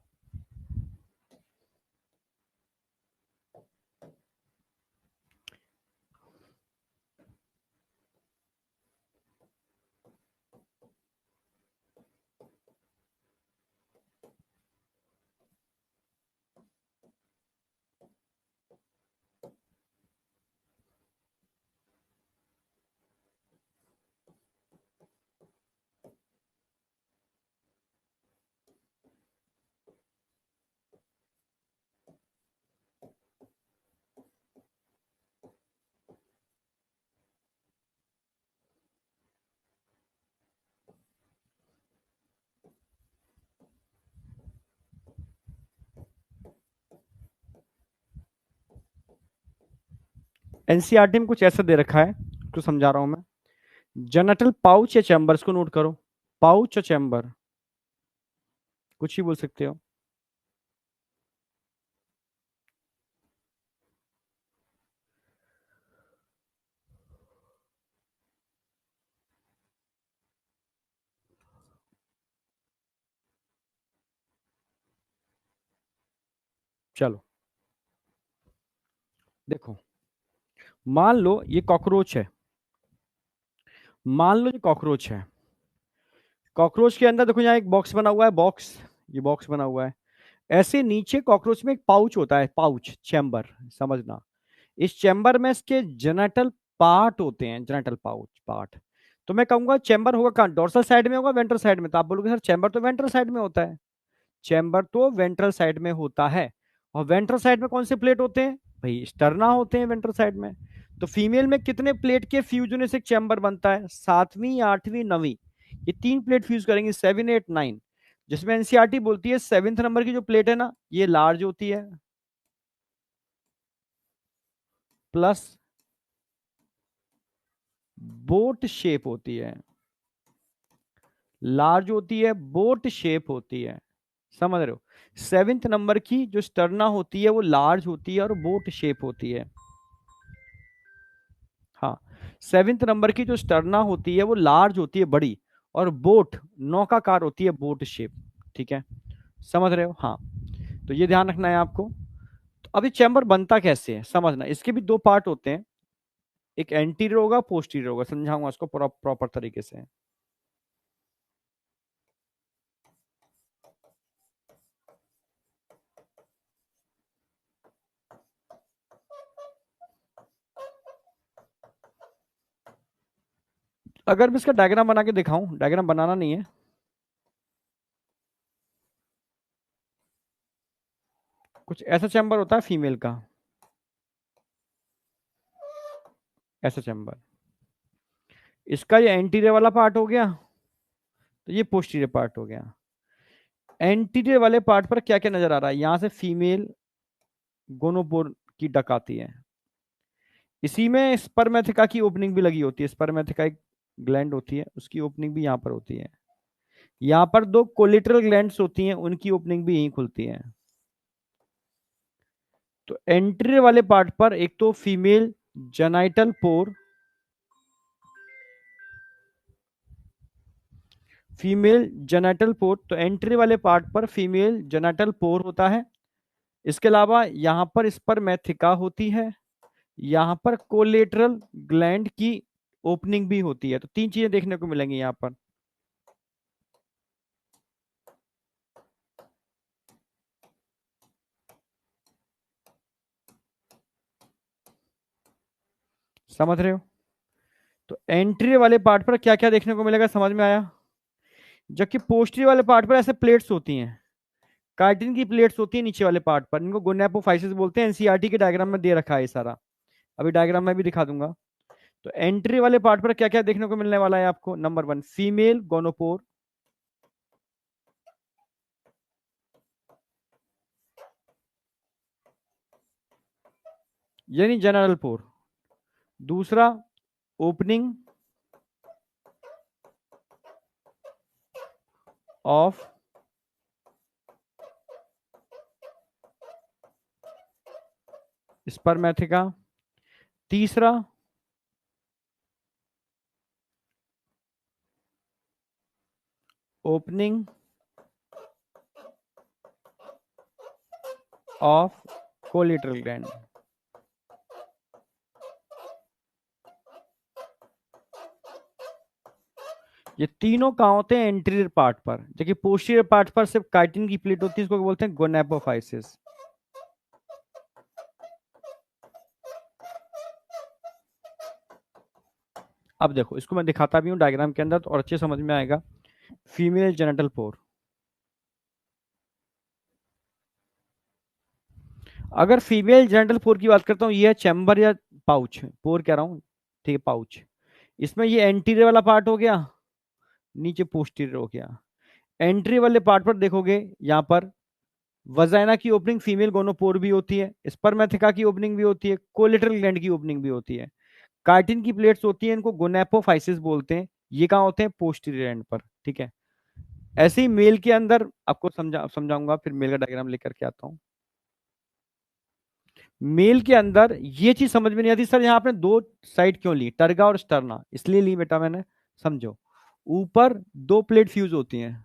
एनसीईआरटी में कुछ ऐसा दे रखा है, तो समझा रहा हूं मैं। जेनेटल पाउच या चैम्बर, इसको नोट करो। पाउच और चैम्बर, कुछ ही बोल सकते हो। चलो देखो, मान लो ये कॉकरोच है। मान लो ये कॉकरोच है। कॉकरोच के अंदर देखो, यहाँ एक बॉक्स बना हुआ है, बॉक्स, ये बॉक्स बना हुआ है। ऐसे नीचे कॉकरोच में एक पाउच होता है, पाउच, चैम्बर, समझना। इस चैम्बर में इसके जेनेटल पार्ट होते हैं, जेनेटल पाउच पार्ट। तो मैं कहूंगा चैम्बर होगा कहाँ, डोर्सल साइड में होगा, वेंट्रल साइड में? तो आप बोलोगे सर चैम्बर तो वेंट्रल साइड में होता है। चैम्बर तो वेंट्रल साइड में होता है। और वेंट्रल साइड में कौन से प्लेट होते हैं भाई? स्टर्ना होते हैं वेंट्रल साइड में। तो फीमेल में कितने प्लेट के फ्यूजन से एक चैम्बर बनता है? सातवीं, आठवीं, नवीं, ये तीन प्लेट फ्यूज करेंगे, 7, 8, 9। जिसमें एनसीईआरटी बोलती है सेवेंथ नंबर की जो प्लेट है ना, ये लार्ज होती है, प्लस बोट शेप होती है। लार्ज होती है, बोट शेप होती है, समझ रहे हो? सेवेंथ नंबर की जो स्टर्ना होती है वो लार्ज होती है और बोट शेप होती है। हाँ, सेवेंथ नंबर की जो स्टर्ना होती है वो लार्ज होती है, बड़ी, और बोट नौकाकार होती है, बोट शेप। ठीक है, समझ रहे हो? हाँ, तो ये ध्यान रखना है आपको। तो अभी चैम्बर बनता कैसे है समझना, इसके भी दो पार्ट होते हैं। एक एंटीरियर होगा, पोस्टीरियर होगा, समझाऊंगा इसको प्रॉपर तरीके से। अगर मैं इसका डायग्राम बना के दिखाऊं, डायग्राम बनाना नहीं है, कुछ ऐसा चैम्बर होता है फीमेल का, ऐसा चैम्बर। इसका ये एंटीरियर वाला पार्ट हो गया, तो ये पोस्टीरियर पार्ट हो गया। एंटीरियर वाले पार्ट पर क्या क्या नजर आ रहा है? यहां से फीमेल गोनोपोर की डक आती है। इसी में स्पर्मेथिका की ओपनिंग भी लगी होती है, स्पर्मेथिका एक ग्लैंड होती है, उसकी ओपनिंग भी यहाँ पर होती है। यहाँ पर दो कोलेटरल ग्लैंड्स होती हैं, उनकी ओपनिंग भी यहीं खुलती है। तो एंटीरियर वाले पार्ट पर एक तो फीमेल जेनाइटल पोर, फीमेल जेनाइटल पोर, तो एंट्री वाले पार्ट पर फीमेल जेनाइटल पोर होता है। इसके अलावा यहाँ पर स्पर्मेथिका होती है, यहाँ पर कोलेटरल ग्लैंड की ओपनिंग भी होती है। तो तीन चीजें देखने को मिलेंगी यहाँ पर। समझ रहे हो? तो एंट्री वाले पार्ट पर क्या क्या देखने को मिलेगा, समझ में आया? जबकि पोस्टरी वाले पार्ट पर ऐसे प्लेट्स होती हैं, काइटिन की प्लेट्स होती है नीचे वाले पार्ट पर, इनको गोनेपोफाइसिस बोलते हैं। एनसीईआरटी के डायग्राम में दे रखा है ये सारा, अभी डायग्राम में भी दिखा दूंगा। तो एंट्री वाले पार्ट पर क्या क्या देखने को मिलने वाला है आपको? नंबर 1 फीमेल गोनोपोर, यानी जनरल पोर। दूसरा ओपनिंग ऑफ स्पर्मेथिका। तीसरा ओपनिंग ऑफ कोलेटरल ग्लैंड। ये तीनों कहाँ होते हैं? एंटीरियर पार्ट पर, जबकि पोस्टीरियर पार्ट पर सिर्फ काइटिन की प्लेट होती है, इसको बोलते हैं गोनेपोफाइसिस। अब देखो, इसको मैं दिखाता भी हूँ डायग्राम के अंदर तो और अच्छे समझ में आएगा। फीमेल जेनिटल पोर, अगर फीमेल जेनिटल पोर की बात करता हूँ, ये है चैम्बर या पाउच, पोर कह रहा हूँ, ठीक है पाउच। इसमें ये एंटीरियर वाला पार्ट हो गया, नीचे पोस्टीरियर हो गया। एंट्री वाले पार्ट पर देखोगे, यहाँ पर वजाइना की ओपनिंग फीमेल गोनोपोर भी होती है, स्पर्मेथिका की ओपनिंग भी होती है, कोलेटरल ग्लैंड की ओपनिंग भी होती है। कार्टिन की प्लेट्स होती हैं, इनको गोनेपोफाइसिस बोलते हैं। ये कहाँ होते हैं? पोस्टीरियर एंड पर, ठीक है। ऐसे ही मेल के अंदर आपको समझाऊंगा, फिर मेल का डायग्राम लेकर के आता हूं। मेल के अंदर ये चीज समझ में नहीं आती, सर यहाँ आपने दो साइड क्यों ली, टर्गा और स्टर्ना? इसलिए ली बेटा मैंने, समझो। ऊपर दो प्लेट फ्यूज होती हैं,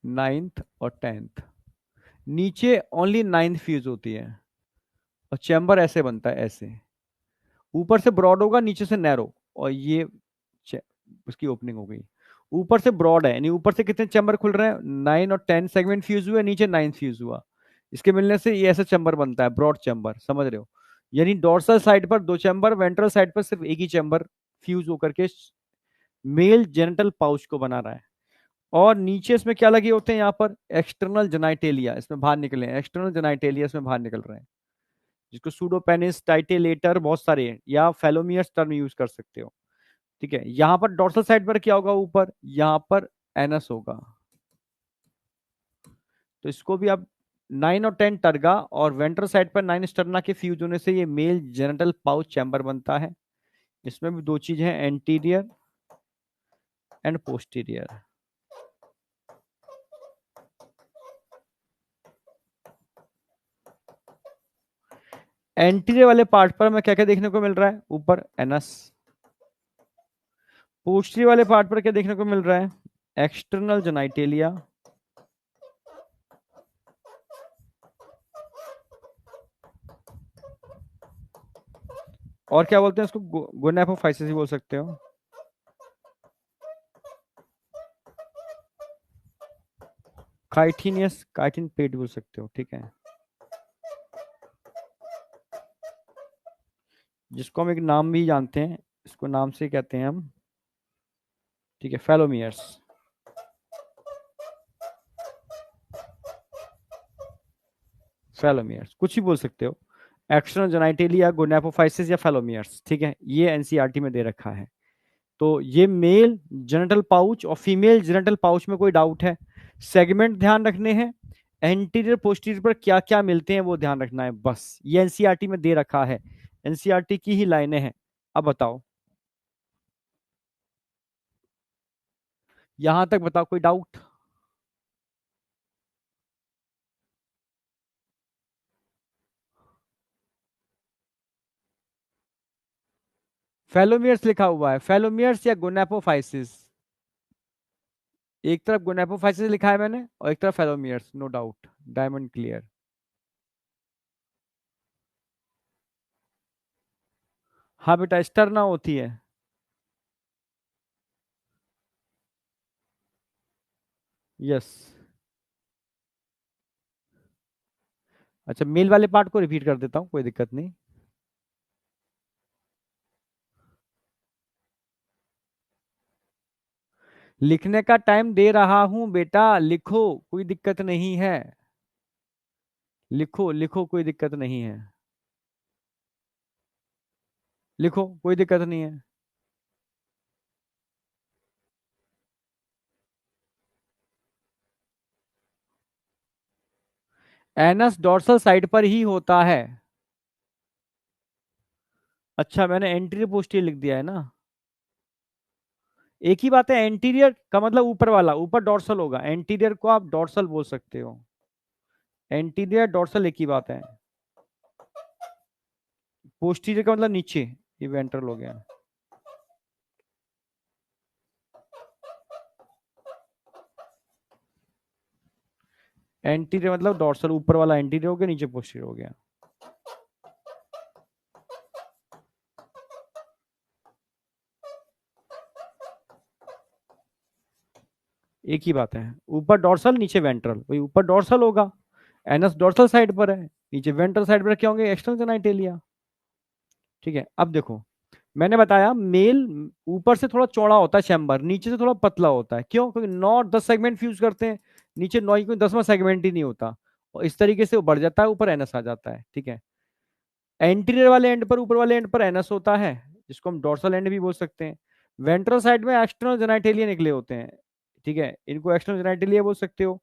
9th और 10th। नीचे ओनली 9th फ्यूज होती है, और चैम्बर ऐसे बनता है, ऐसे ऊपर से ब्रॉड होगा, नीचे से नैरो, और ये उसकी ओपनिंग हो गई। ऊपर से ब्रॉड है, यानी ऊपर से कितने चैम्बर खुल रहे हैं? 9 और 10 सेगमेंट फ्यूज हुए, नीचे 9 फ्यूज हुआ। इसके मिलने से ये ऐसा चैम्बर बनता है, ब्रॉड चैम्बर, समझ रहे हो? यानी डोर्सल साइड पर दो चैम्बर, वेंट्रल साइड पर सिर्फ एक ही चैम्बर फ्यूज होकर के मेल जेनिटल पाउच को बना रहा है। और नीचे इसमें क्या लगे होते हैं? यहाँ पर एक्सटर्नल जेनाइटेलिया, इसमें बाहर निकले हैं, एक्सटर्नल जेनाइटेलिया इसमें बाहर निकल रहे हैं, जिसको सूडोपेनिस, टाइटेलेटर, बहुत सारे हैं, या फेलोमियस टर्म यूज कर सकते हो, ठीक है। यहां पर डोर्सल साइड पर क्या होगा? ऊपर यहां पर एनस होगा। तो इसको भी आप 9 और 10 टर्गा और वेंट्रल साइड पर 9 स्टर्ना के फ्यूज होने से ये मेल जेनिटल पाउच चैम्बर बनता है। इसमें भी दो चीज है, एंटीरियर एंड पोस्टीरियर। एंटीरियर वाले पार्ट पर हमें क्या क्या देखने को मिल रहा है? ऊपर एनस। पोस्टीरियर वाले पार्ट पर क्या देखने को मिल रहा है? एक्सटर्नल जेनाइटेलिया, और क्या बोलते हैं इसको? गोनेपोफाइसिस ही बोल सकते हो। काइटिनियस, काइटिन पेट बोल सकते हो, ठीक है। जिसको हम एक नाम भी जानते हैं, इसको नाम से कहते हैं हम, ठीक है, फेलोमियर्स। फेलोमियर्स कुछ ही बोल सकते हो, एक्सटर्नल जेनाइटेलिया, गोनेपोफाइसिस या फेलोमियर्स, ठीक है। ये एनसीईआरटी में दे रखा है। तो ये मेल जेनिटल पाउच और फीमेल जेनिटल पाउच में कोई डाउट है? सेगमेंट ध्यान रखने हैं, एंटीरियर पोस्टीरियर पर क्या क्या मिलते हैं वो ध्यान रखना है, बस। ये एनसीईआरटी में दे रखा है, एनसीईआरटी की ही लाइनें हैं। अब बताओ, यहां तक बताओ, कोई डाउट? फेलोमियर्स लिखा हुआ है, फेलोमियर्स या गोनेपोफाइसिस। एक तरफ गोनेपोफाइसिस लिखा है मैंने, और एक तरफ फेलोमियर्स, नो डाउट, डायमंड क्लियर। हाँ बेटा, स्टर्ना होती है। यस। अच्छा, मेल वाले पार्ट को रिपीट कर देता हूँ, कोई दिक्कत नहीं। लिखने का टाइम दे रहा हूं बेटा, लिखो, कोई दिक्कत नहीं है। लिखो लिखो, कोई दिक्कत नहीं है। लिखो, कोई दिक्कत नहीं है। एनस डोर्सल साइड पर ही होता है। अच्छा, मैंने एंटीरियर पोस्टीरियर लिख दिया है ना। एक ही बात है, एंटीरियर का मतलब ऊपर वाला, ऊपर डोर्सल होगा, एंटीरियर को आप डोर्सल बोल सकते हो। एंटीरियर डोर्सल एक ही बात है। पोस्टीरियर का मतलब नीचे, ये वेंट्रल हो गया। एंटीरियर मतलब डोर्सल, ऊपर वाला एंटीरियर हो गया, नीचे पोस्टीरियर हो गया। एक ही बात है, ऊपर डोर्सल नीचे वेंट्रल, वही ऊपर डोर्सल होगा, एनस डोर्सल साइड पर है, नीचे वेंट्रल साइड पर क्या होंगे, एक्सटर्नल जेनाइटेलिया। ठीक है, अब देखो, मैंने बताया मेल ऊपर से थोड़ा चौड़ा होता है चैम्बर, नीचे से थोड़ा पतला होता है। क्यों? क्योंकि 9 और 10 सेगमेंट फ्यूज करते हैं, नीचे 9 कोई 10वां सेगमेंट ही नहीं होता, और इस तरीके से वो बढ़ जाता है, ऊपर एनएस आ जाता है। ठीक है, एंटीरियर वाले एंड पर, ऊपर वाले एंड पर एनएस होता है, जिसको हम डोर्सल एंड भी बोल सकते हैं। वेंट्रल साइड में एक्सटर्नल जेनाइटेलिया निकले होते हैं। ठीक है, इनको एक्सटर्नल जेनाइटेलिया बोल सकते हो,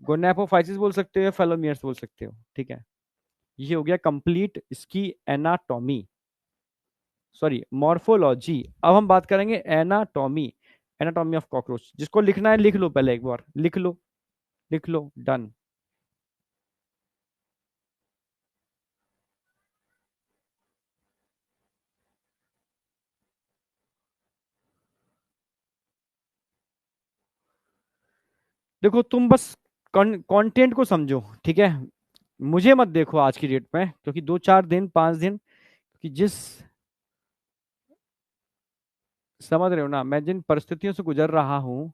गोनेपोफाइसिस बोल सकते हो, या फेलोमियर्स बोल सकते हो। ठीक है, ये हो गया कंप्लीट इसकी एनाटॉमी, सॉरी मॉर्फोलॉजी। अब हम बात करेंगे एनाटॉमी, एनाटॉमी ऑफ कॉकरोच। जिसको लिखना है लिख लो, पहले एक बार लिख लो, लिख लो, डन। देखो तुम बस कंटेंट को समझो, ठीक है, मुझे मत देखो आज की डेट में, क्योंकि 2 4 दिन 5 दिन, कि जिस, समझ रहे हो ना, मैं जिन परिस्थितियों से गुजर रहा हूँ,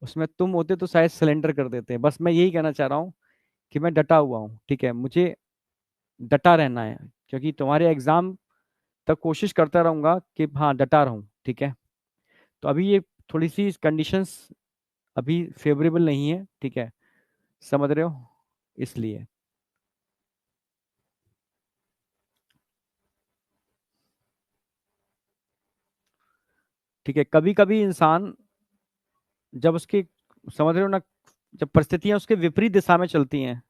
उसमें तुम होते तो शायद सिलेंडर कर देते। बस मैं यही कहना चाह रहा हूँ कि मैं डटा हुआ हूँ, ठीक है, मुझे डटा रहना है, क्योंकि तुम्हारे एग्जाम तक कोशिश करता रहूंगा कि हाँ डटा रहूं। ठीक है, तो अभी ये थोड़ी सी कंडीशंस अभी फेवरेबल नहीं है, ठीक है, समझ रहे हो, इसलिए। ठीक है, कभी कभी इंसान जब उसकी, समझ रहे हो ना, जब परिस्थितियां उसके विपरीत दिशा में चलती हैं,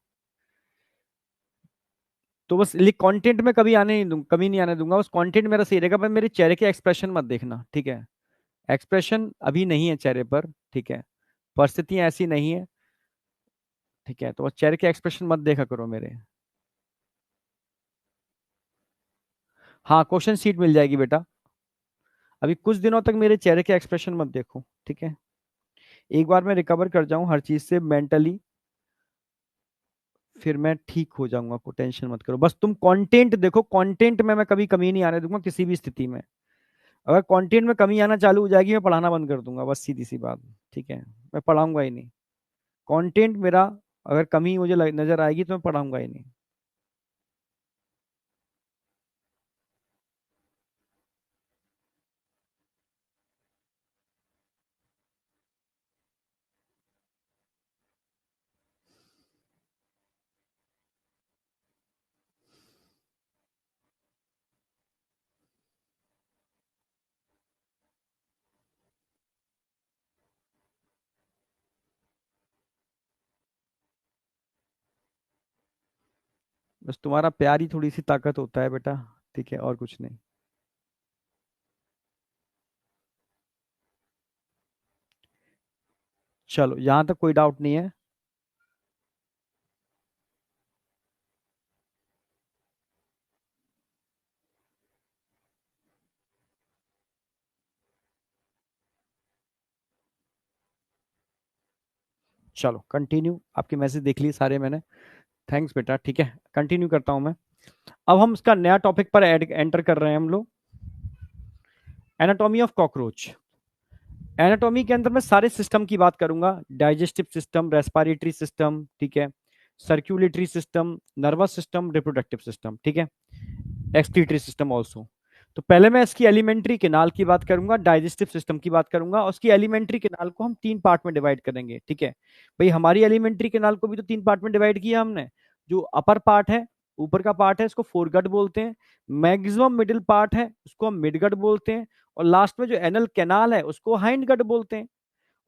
तो बस लिख, कंटेंट में कभी आने नहीं दूंगा, कभी नहीं आने दूंगा, बस कंटेंट मेरा सही रहेगा, पर मेरे चेहरे के एक्सप्रेशन मत देखना। ठीक है, एक्सप्रेशन अभी नहीं है चेहरे पर, ठीक है, परिस्थितियां ऐसी नहीं है। ठीक है, तो बस चेहरे के एक्सप्रेशन मत देखा करो मेरे। हाँ, क्वेश्चन सीट मिल जाएगी बेटा, अभी कुछ दिनों तक मेरे चेहरे के एक्सप्रेशन मत देखो। ठीक है, एक बार मैं रिकवर कर जाऊं हर चीज से मेंटली, फिर मैं ठीक हो जाऊंगा, को टेंशन मत करो, बस तुम कंटेंट देखो, कंटेंट में मैं कभी कमी नहीं आने दूंगा किसी भी स्थिति में। अगर कंटेंट में कमी आना चालू हो जाएगी, मैं पढ़ाना बंद कर दूंगा, बस सीधी सी बात। ठीक है, मैं पढ़ाऊंगा ही नहीं, कंटेंट मेरा अगर कमी मुझे नजर आएगी तो मैं पढ़ाऊंगा ही नहीं। बस तुम्हारा प्यार ही थोड़ी सी ताकत होता है बेटा, ठीक है, और कुछ नहीं। चलो, यहां तक कोई डाउट नहीं है। चलो कंटिन्यू, आपके मैसेज देख लिए सारे मैंने, थैंक्स बेटा। ठीक है, कंटिन्यू करता हूं मैं। अब हम इसका नया टॉपिक पर एंटर कर रहे हैं हम लोग, एनाटॉमी ऑफ कॉकरोच। एनाटॉमी के अंदर मैं सारे सिस्टम की बात करूंगा, डाइजेस्टिव सिस्टम, रेस्पिरेटरी सिस्टम, ठीक है, circulatory system, nervous system, reproductive system, ठीक है, एक्सक्रीटरी सिस्टम ऑल्सो। तो पहले मैं इसकी एलिमेंट्री केनाल की बात करूंगा, डाइजेस्टिव सिस्टम की बात करूंगा, और उसकी एलिमेंट्री केनाल को हम 3 पार्ट में डिवाइड करेंगे, ठीक है। भाई हमारी एलिमेंट्री केनाल को भी तो 3 पार्ट में डिवाइड किया हमने। जो अपर पार्ट है, ऊपर का पार्ट है, इसको फोरगट बोलते हैं। मैक्सिमम मिडिल पार्ट है, उसको हम मिडगट बोलते हैं। और लास्ट में जो एनल कैनाल है, उसको हाइंडगट बोलते हैं।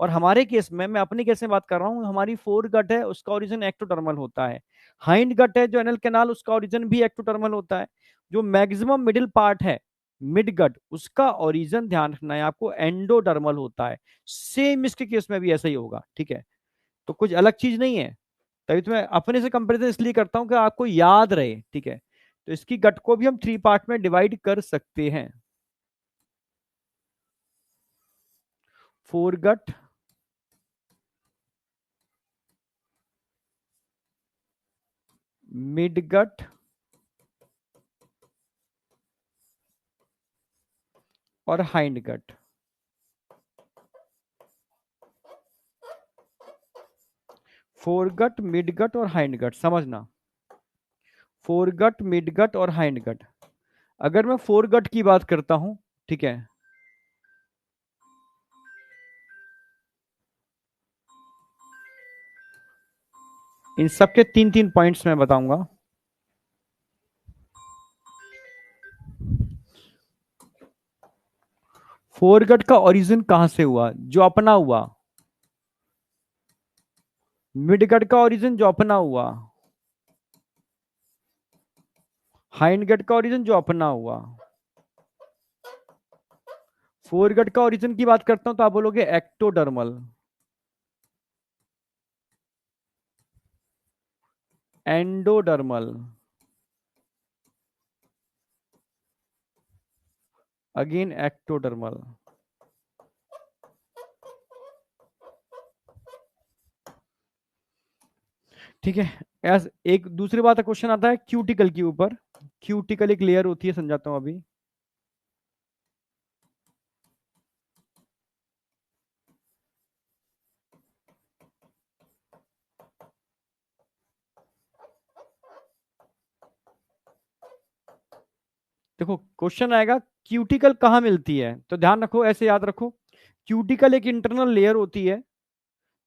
और हमारे केस में, मैं अपनी केस में बात कर रहा हूँ, हमारी फोर गट है, उसका ओरिजिन एक्टोटर्मल होता है। हाइंड गट है जो एनल कैनाल, उसका ओरिजिन भी एक्टोटर्मल होता है। जो मैक्सिमम मिडिल पार्ट है, मिड गट, उसका ओरिजिन ध्यान रखना है आपको, एंडोडर्मल होता है। सेम इसके केस में भी ऐसा ही होगा, ठीक है। तो कुछ अलग चीज नहीं है। तभी तो मैं अपने से कंपेरिजन इसलिए करता हूं कि आपको याद रहे, ठीक है। तो इसकी गट को भी हम 3 पार्ट में डिवाइड कर सकते हैं। फोर गट, मिड गट और हाइंड गट। फोरगट, मिडगट और हाइंडगट, समझना। फोरगट, मिडगट और हाइंडगट। अगर मैं फोरगट की बात करता हूं, ठीक है, इन सबके 3 3 पॉइंट्स मैं बताऊंगा। फोरगट का ओरिजिन कहां से हुआ? जो अपना हुआ। मिडगट का ओरिजिन जो अपना हुआ। हाइंडगट का ओरिजिन जो अपना हुआ। फोरगट का ओरिजिन की बात करता हूं तो आप बोलोगे एक्टोडर्मल, एंडोडर्मल, अगेन एक्टोडर्मल। ठीक है। एज एक दूसरी बात, क्वेश्चन आता है क्यूटिकल के ऊपर। क्यूटिकल एक लेयर होती है, समझाता हूं अभी। देखो क्वेश्चन आएगा क्यूटिकल कहाँ मिलती है, तो ध्यान रखो, ऐसे याद रखो। क्यूटिकल एक इंटरनल लेयर होती है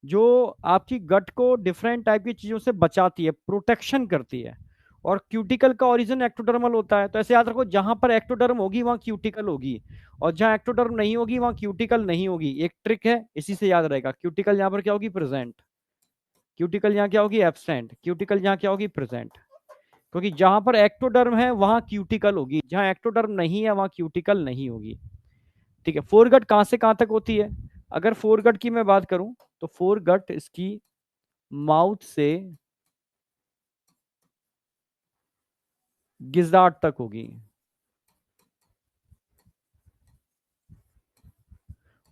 जो आपकी गट को डिफरेंट टाइप की चीजों से बचाती है, प्रोटेक्शन करती है। और क्यूटिकल का ओरिजिन एक्टोडर्मल होता है। तो ऐसे याद रखो, जहां पर एक्टोडर्म होगी वहां क्यूटिकल होगी, और जहां एक्टोडर्म नहीं होगी वहां क्यूटिकल नहीं होगी। एक ट्रिक है, इसी से याद रहेगा। क्यूटिकल यहां पर क्या होगी? प्रेजेंट। क्यूटिकल यहाँ क्या होगी? एब्सेंट। क्यूटिकल यहाँ क्या होगी? प्रेजेंट। क्योंकि जहां पर एक्टोडर्म है वहां क्यूटिकल होगी, जहां एक्टोडर्म नहीं है वहां क्यूटिकल नहीं होगी, ठीक है। फोरगट कहां से कहां तक होती है? अगर फोरगट की मैं बात करूं तो फोरगट इसकी माउथ से गिजार्ड तक होगी।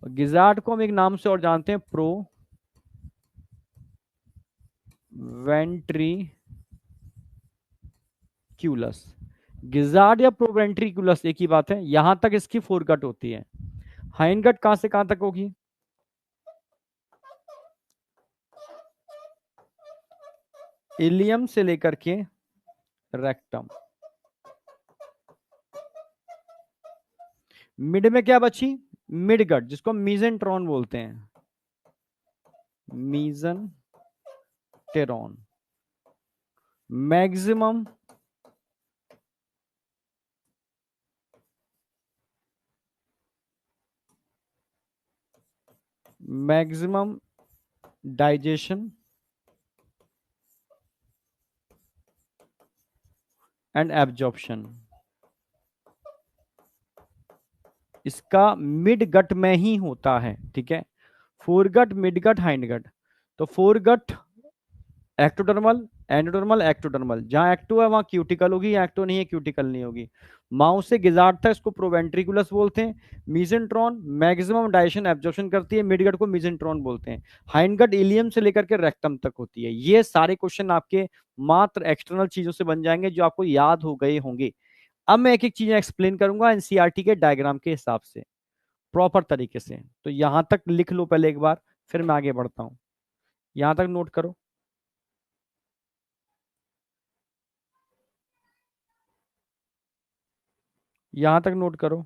गिजार्ड को हम एक नाम से और जानते हैं, प्रो वेंट्रिक्यूलस। गिजार्ड या प्रोवेंट्रिकुलस एक ही बात है, यहां तक इसकी फोरगट होती है। हाइंडगट कहां से कहां तक होगी? इलियम से लेकर के रेक्टम। मिड में क्या बची? मिडगट, जिसको मीजेंट्रॉन बोलते हैं, mesenteron. Maximum maximum digestion and absorption इसका मिड गट में ही होता है, ठीक है। Foregut, midgut, hindgut. तो फोरगट एक्टोडर्मल, एंडोडर्मल, एक्टोडर्मल। जहां एक्टो है वहां क्यूटिकल होगी, एक्टो नहीं है क्यूटिकल नहीं होगी। माउस से गिजार्ड था, इसको प्रोवेंट्रिकुलस बोलते हैं। मीजेंट्रॉन मैक्सिमम डाइजेशन एब्जॉर्प्शन करती है, मिडगट को मीजेंट्रॉन बोलते हैं। हाइंडगट इलियम से लेकर के रेक्टम तक होती है। ये सारे क्वेश्चन आपके मात्र एक्सटर्नल चीजों से बन जाएंगे जो आपको याद हो गए होंगे। अब मैं एक एक चीज एक्सप्लेन करूंगा एनसीईआरटी के डायग्राम के हिसाब से, प्रॉपर तरीके से। तो यहां तक लिख लो पहले एक बार, फिर मैं आगे बढ़ता हूं। यहां तक नोट करो। यहां तक नोट करो।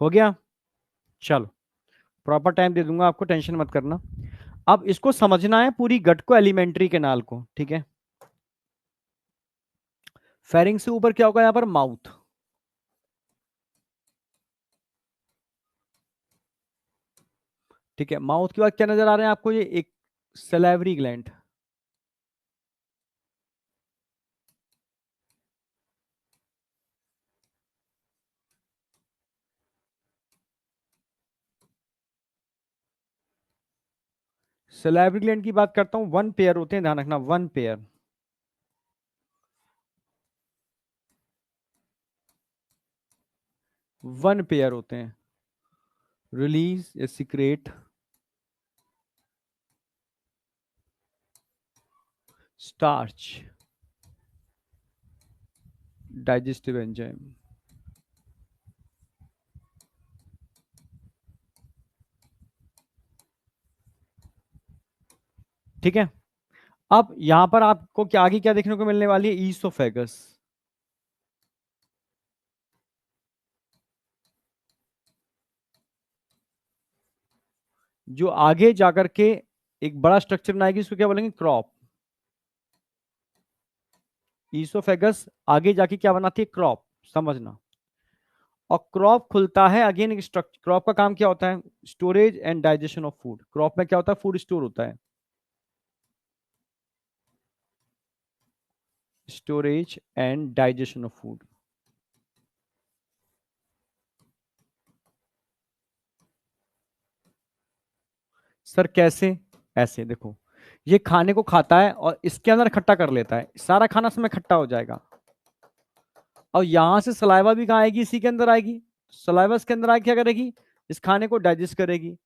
हो गया? चलो, प्रॉपर टाइम दे दूंगा आपको, टेंशन मत करना। अब इसको समझना है पूरी गट को, एलिमेंट्री कैनाल को, ठीक है। फेरिंग से ऊपर क्या होगा? यहां पर माउथ, ठीक है। माउथ के बाद क्या नजर आ रहे हैं आपको? ये एक सलेवरी ग्लैंड, सलेवरी ग्लैंड की बात करता हूं, वन पेयर होते हैं, ध्यान रखना, वन पेयर, वन पेयर होते हैं। रिलीज या सीक्रेट स्टार्च, डाइजेस्टिव एंजाइम, ठीक है। अब यहां पर आपको क्या आगे क्या देखने को मिलने वाली है? ईसोफेगस, जो आगे जाकर के एक बड़ा स्ट्रक्चर बनाएगी, इसको क्या बोलेंगे? क्रॉप। ईसोफेगस आगे जाके क्या बनाती है? क्रॉप, समझना। और क्रॉप खुलता है अगेन एक स्ट्रक्चर। क्रॉप का काम क्या होता है? Storage and digestion of food. Crop में क्या होता है? फूड स्टोर होता है, storage and digestion of food. Sir कैसे? ऐसे देखो, ये खाने को खाता है और इसके अंदर इकट्ठा कर लेता है, सारा खाना इसमें इकट्ठा हो जाएगा। और यहां से सलाइवा भी कहाँ आएगी? इसी के अंदर आएगी। सलाइवा इसके अंदर आके क्या करेगी? इस खाने को डाइजेस्ट करेगी।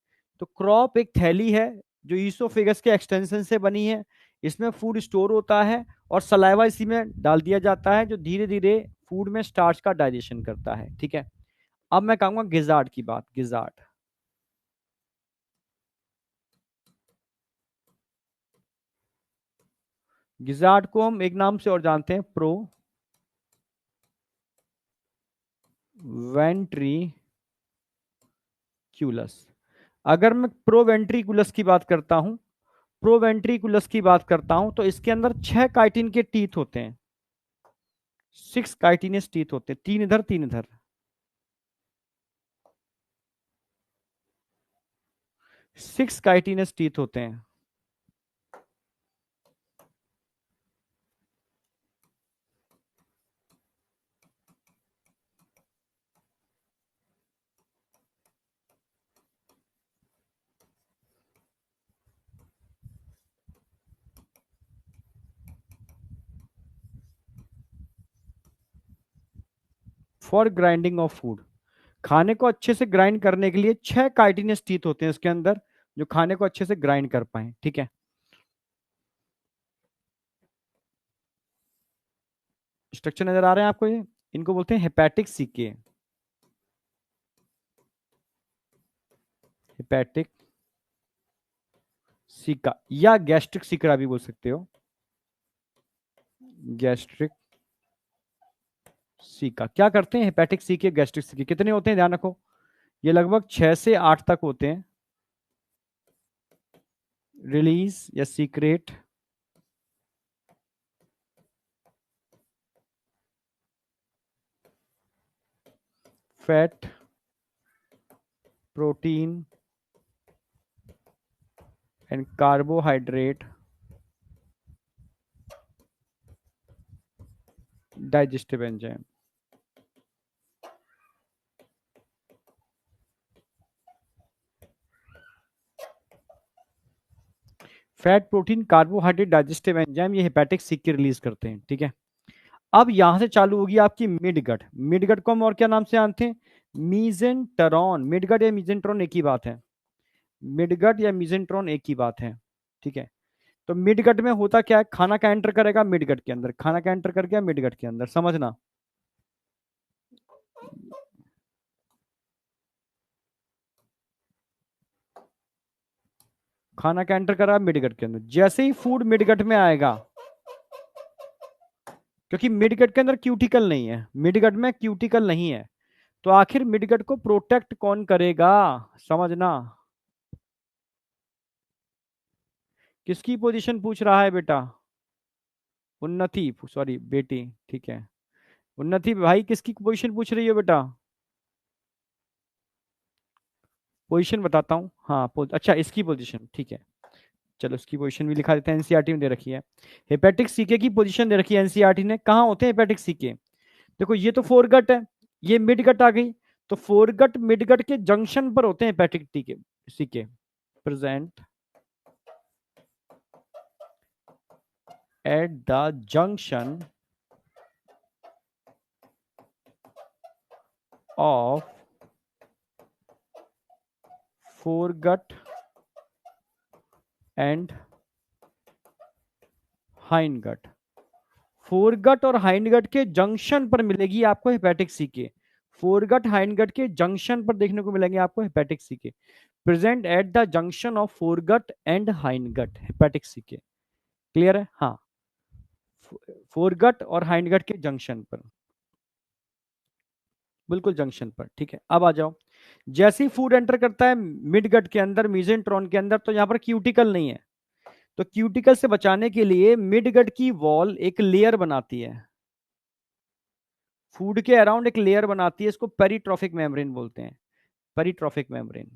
तो क्रॉप एक थैली है जो ईसोफेगस के एक्सटेंशन से बनी है। इसमें फूड स्टोर होता है और सलाइवा इसी में डाल दिया जाता है, जो धीरे धीरे फूड में स्टार्च का डाइजेशन करता है, ठीक है। अब मैं कहूंगा गिजार्ड की बात। गिजार्ड, गिजार्ड को हम एक नाम से और जानते हैं, प्रो वेंट्रिक्यूलस। अगर मैं प्रोवेंट्रिकुलस की बात करता हूं, प्रोवेंट्रिकुलस की बात करता हूं, तो इसके अंदर 6 काइटिन के टीथ होते हैं। 6 काइटिनस टीथ होते हैं, 3 इधर 3 इधर। 6 काइटिनस टीथ होते हैं। फॉर ग्राइंडिंग ऑफ फूड, खाने को अच्छे से ग्राइंड करने के लिए 6 काइटिनस टीथ होते हैं इसके अंदर, जो खाने को अच्छे से ग्राइंड कर पाए, ठीक है। स्ट्रक्चर नजर आ रहे हैं आपको? ये इनको बोलते हैं हेपेटिक सीके, हेपेटिक सीका, या गैस्ट्रिक सीकरा भी बोल सकते हो, गैस्ट्रिक सीका। क्या करते हैं हेपेटिक सीके, गैस्ट्रिक सीके? कितने होते हैं? ध्यान रखो, ये लगभग 6 से 8 तक होते हैं। रिलीज या secret fat, protein and carbohydrate digestive enzyme. Fat, protein, carbohydrate, digestive enzyme, ये हेपेटिक सिक्के रिलीज करते हैं। ठीक है, अब यहां से चालू होगी आपकी मिडगट। मिडगट को हम और क्या नाम से जानते हैं? मीजेंटरॉन। मिडगट या मीजेंट्रॉन एक ही बात है। मिडगट या मीजेंट्रॉन एक ही बात है। ठीक है, तो मिडगट में होता क्या है? खाना का एंटर करेगा मिडगट के अंदर, खाना का एंटर कर गया मिडगट के अंदर, समझना। खाना का एंटर करा मिडगट के अंदर, जैसे ही फूड मिडगट में आएगा, क्योंकि मिडगट के अंदर क्यूटिकल नहीं है, मिडगट में क्यूटिकल नहीं है, तो आखिर मिडगट को प्रोटेक्ट कौन करेगा? समझना। किसकी पोजीशन पूछ रहा है बेटा? उन्नति, सॉरी बेटी। ठीक है, उन्नति भाई किसकी पोजीशन पूछ रही हो बेटा? पोजीशन बताता हूँ, हाँ अच्छा इसकी पोजीशन, ठीक है। चलो इसकी पोजीशन भी लिखा देते हैं, एनसीईआरटी में दे रखी है। हेपेटिक सीके की पोजीशन दे रखी है एनसीईआरटी ने। कहाँ होते हैं हेपेटिक सीके? देखो ये तो फोरगट है, ये मिडगट आ गई, तो फोरगट मिडगट के जंक्शन पर होते हैं हेपेटिक टीके caeca. Present at the junction of foregut and hindgut. Foregut और हाइंडगट के जंक्शन पर मिलेगी आपको हेपेटिक सीके। फोरगट हाइंडगट के जंक्शन पर देखने को मिलेंगे आपको hepatic caeca. Present at the junction of foregut and hindgut, hepatic caeca. Clear है? हाँ, फोरगट और हाइंडगट के जंक्शन पर, बिल्कुल जंक्शन पर। ठीक है, अब आ जाओ। जैसे ही फूड एंटर करता है मिडगट के अंदर, मीजेंट्रॉन के अंदर, तो यहां पर क्यूटिकल नहीं है, तो क्यूटिकल से बचाने के लिए मिडगट की वॉल एक लेयर बनाती है, फूड के अराउंड एक लेयर बनाती है, इसको पेरिट्रॉफिक मेम्ब्रेन बोलते हैं। पेरिट्रॉफिक मेम्ब्रेन,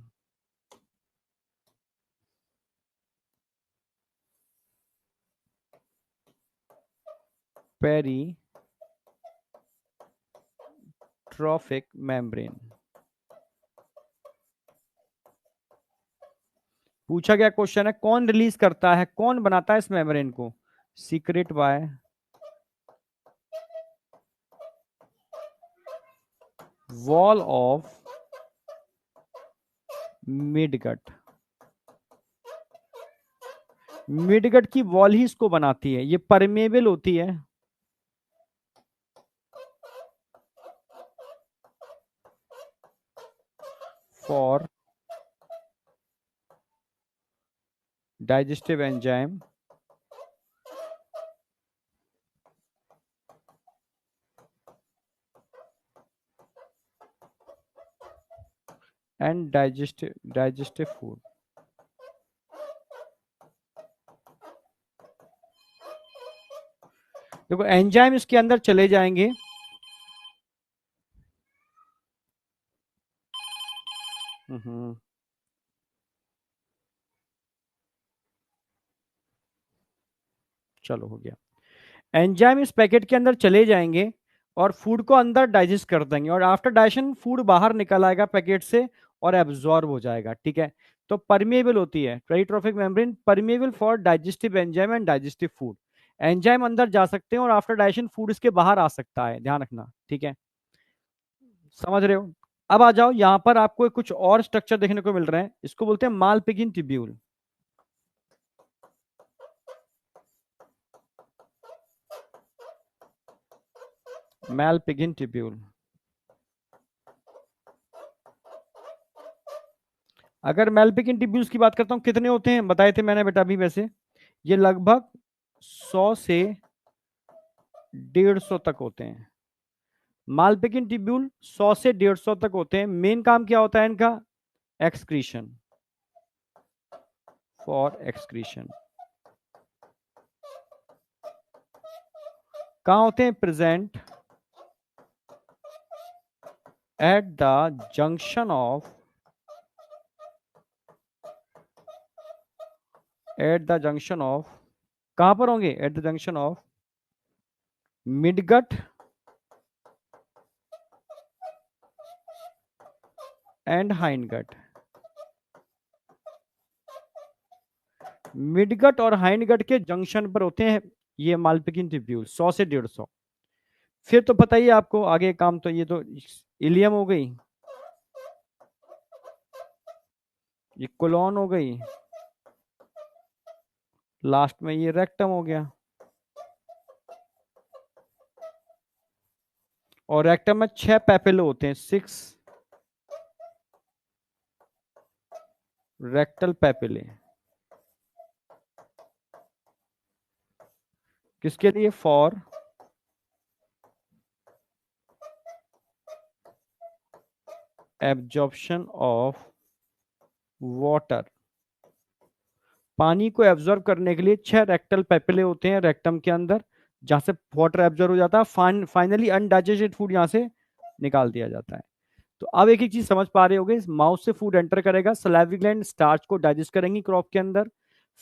पेरिट्रॉफिक मेम्ब्रेन। पूछा गया क्वेश्चन है, कौन रिलीज करता है, कौन बनाता है इस मेम्ब्रेन को? Secrete by wall of midgut. Midgut की वॉल ही इसको बनाती है, ये परमेबल होती है for digestive enzyme and digestive food. देखो एंजाइम इसके अंदर चले जाएंगे, चलो हो गया। एंजाइम इस पैकेट के अंदर चले जाएंगे और फूड को अंदर डाइजेस्ट कर देंगे, और आफ्टर डाइजेशन फूड बाहर निकल आएगा पैकेट से और एब्जॉर्ब हो जाएगा। ठीक है, तो परमेबल होती है peritrophic membrane, permeable for digestive enzyme and digestive food. Enzyme अंदर जा सकते हैं और आफ्टर डाइजेशन फूड इसके बाहर आ सकता है, ध्यान रखना। ठीक है, समझ रहे हो? अब आ जाओ, यहां पर आपको कुछ और स्ट्रक्चर देखने को मिल रहे हैं, इसको बोलते हैं मालपिगिन ट्यूब्यूल। मालपिगिन ट्यूब्यूल। अगर मेल्पिगिन ट्यूब्यूल्स की बात करता हूं, कितने होते हैं बताए थे मैंने बेटा अभी? वैसे ये लगभग 100 से 150 तक होते हैं। मालपिगिन ट्यूब्यूल 100 से 150 तक होते हैं। मेन काम क्या होता है इनका? Excretion, for excretion. कहां होते हैं? Present at the junction of कहां पर होंगे? Eight the junction of midgut and hindgut. Midgut और हाइंडगट के जंक्शन पर होते हैं ये मालपिकिन ट्यूब्यूल, 100 से 150। फिर तो पता ही है आपको आगे काम, तो ये तो इलियम हो गई, ये कोलोन हो गई, लास्ट में ये रेक्टम हो गया। और रेक्टम में 6 पैपिले होते हैं, 6 रेक्टल पैपिले। किसके लिए? For absorption of water. पानी को एब्जॉर्ब करने के लिए 6 रेक्टल पैपिले होते हैं रेक्टम के अंदर, जहां से वाटर एब्जॉर्ब हो जाता है, फाइनली अनडाइजेस्टेड फूड यहां से निकाल दिया जाता है। तो अब एक एक चीज समझ पा रहे होगे, माउथ से फूड एंटर करेगा, सलाइवरी ग्लैंड स्टार्च को डाइजेस्ट करेंगी क्रॉप के अंदर,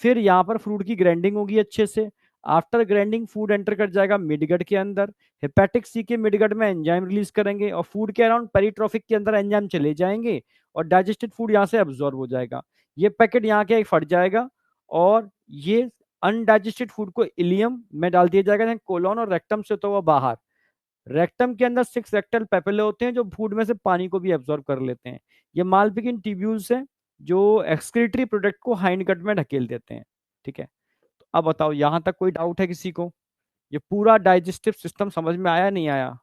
फिर यहाँ पर फ्रूट की ग्राइंडिंग होगी अच्छे से। आफ्टर ग्राइंडिंग फूड एंटर कर जाएगा मिडगट के अंदर, हेपेटिक सी के मिडगट में एंजाइम रिलीज करेंगे और फूड के अराउंड पेरिट्रोफिक के अंदर एंजाइम चले जाएंगे और डाइजेस्टेड फूड यहाँ से अब्जॉर्ब हो जाएगा। ये पैकेट यहाँ के फट जाएगा और ये अनडाइजेस्टेड फूड को इलियम में डाल दिया जाएगा, कोलोन और रेक्टम से तो वह बाहर। रेक्टम के अंदर 6 रेक्टल पेपिले होते हैं जो फूड में से पानी को भी एब्जॉर्ब कर लेते हैं। ये मालपिकिन ट्यूब्यूल्स हैं जो एक्सक्रीटरी प्रोडक्ट को हाइंडगट में ढकेल देते हैं। ठीक है, तो अब बताओ यहां तक कोई डाउट है किसी को? ये पूरा डाइजेस्टिव सिस्टम समझ में आया नहीं आया?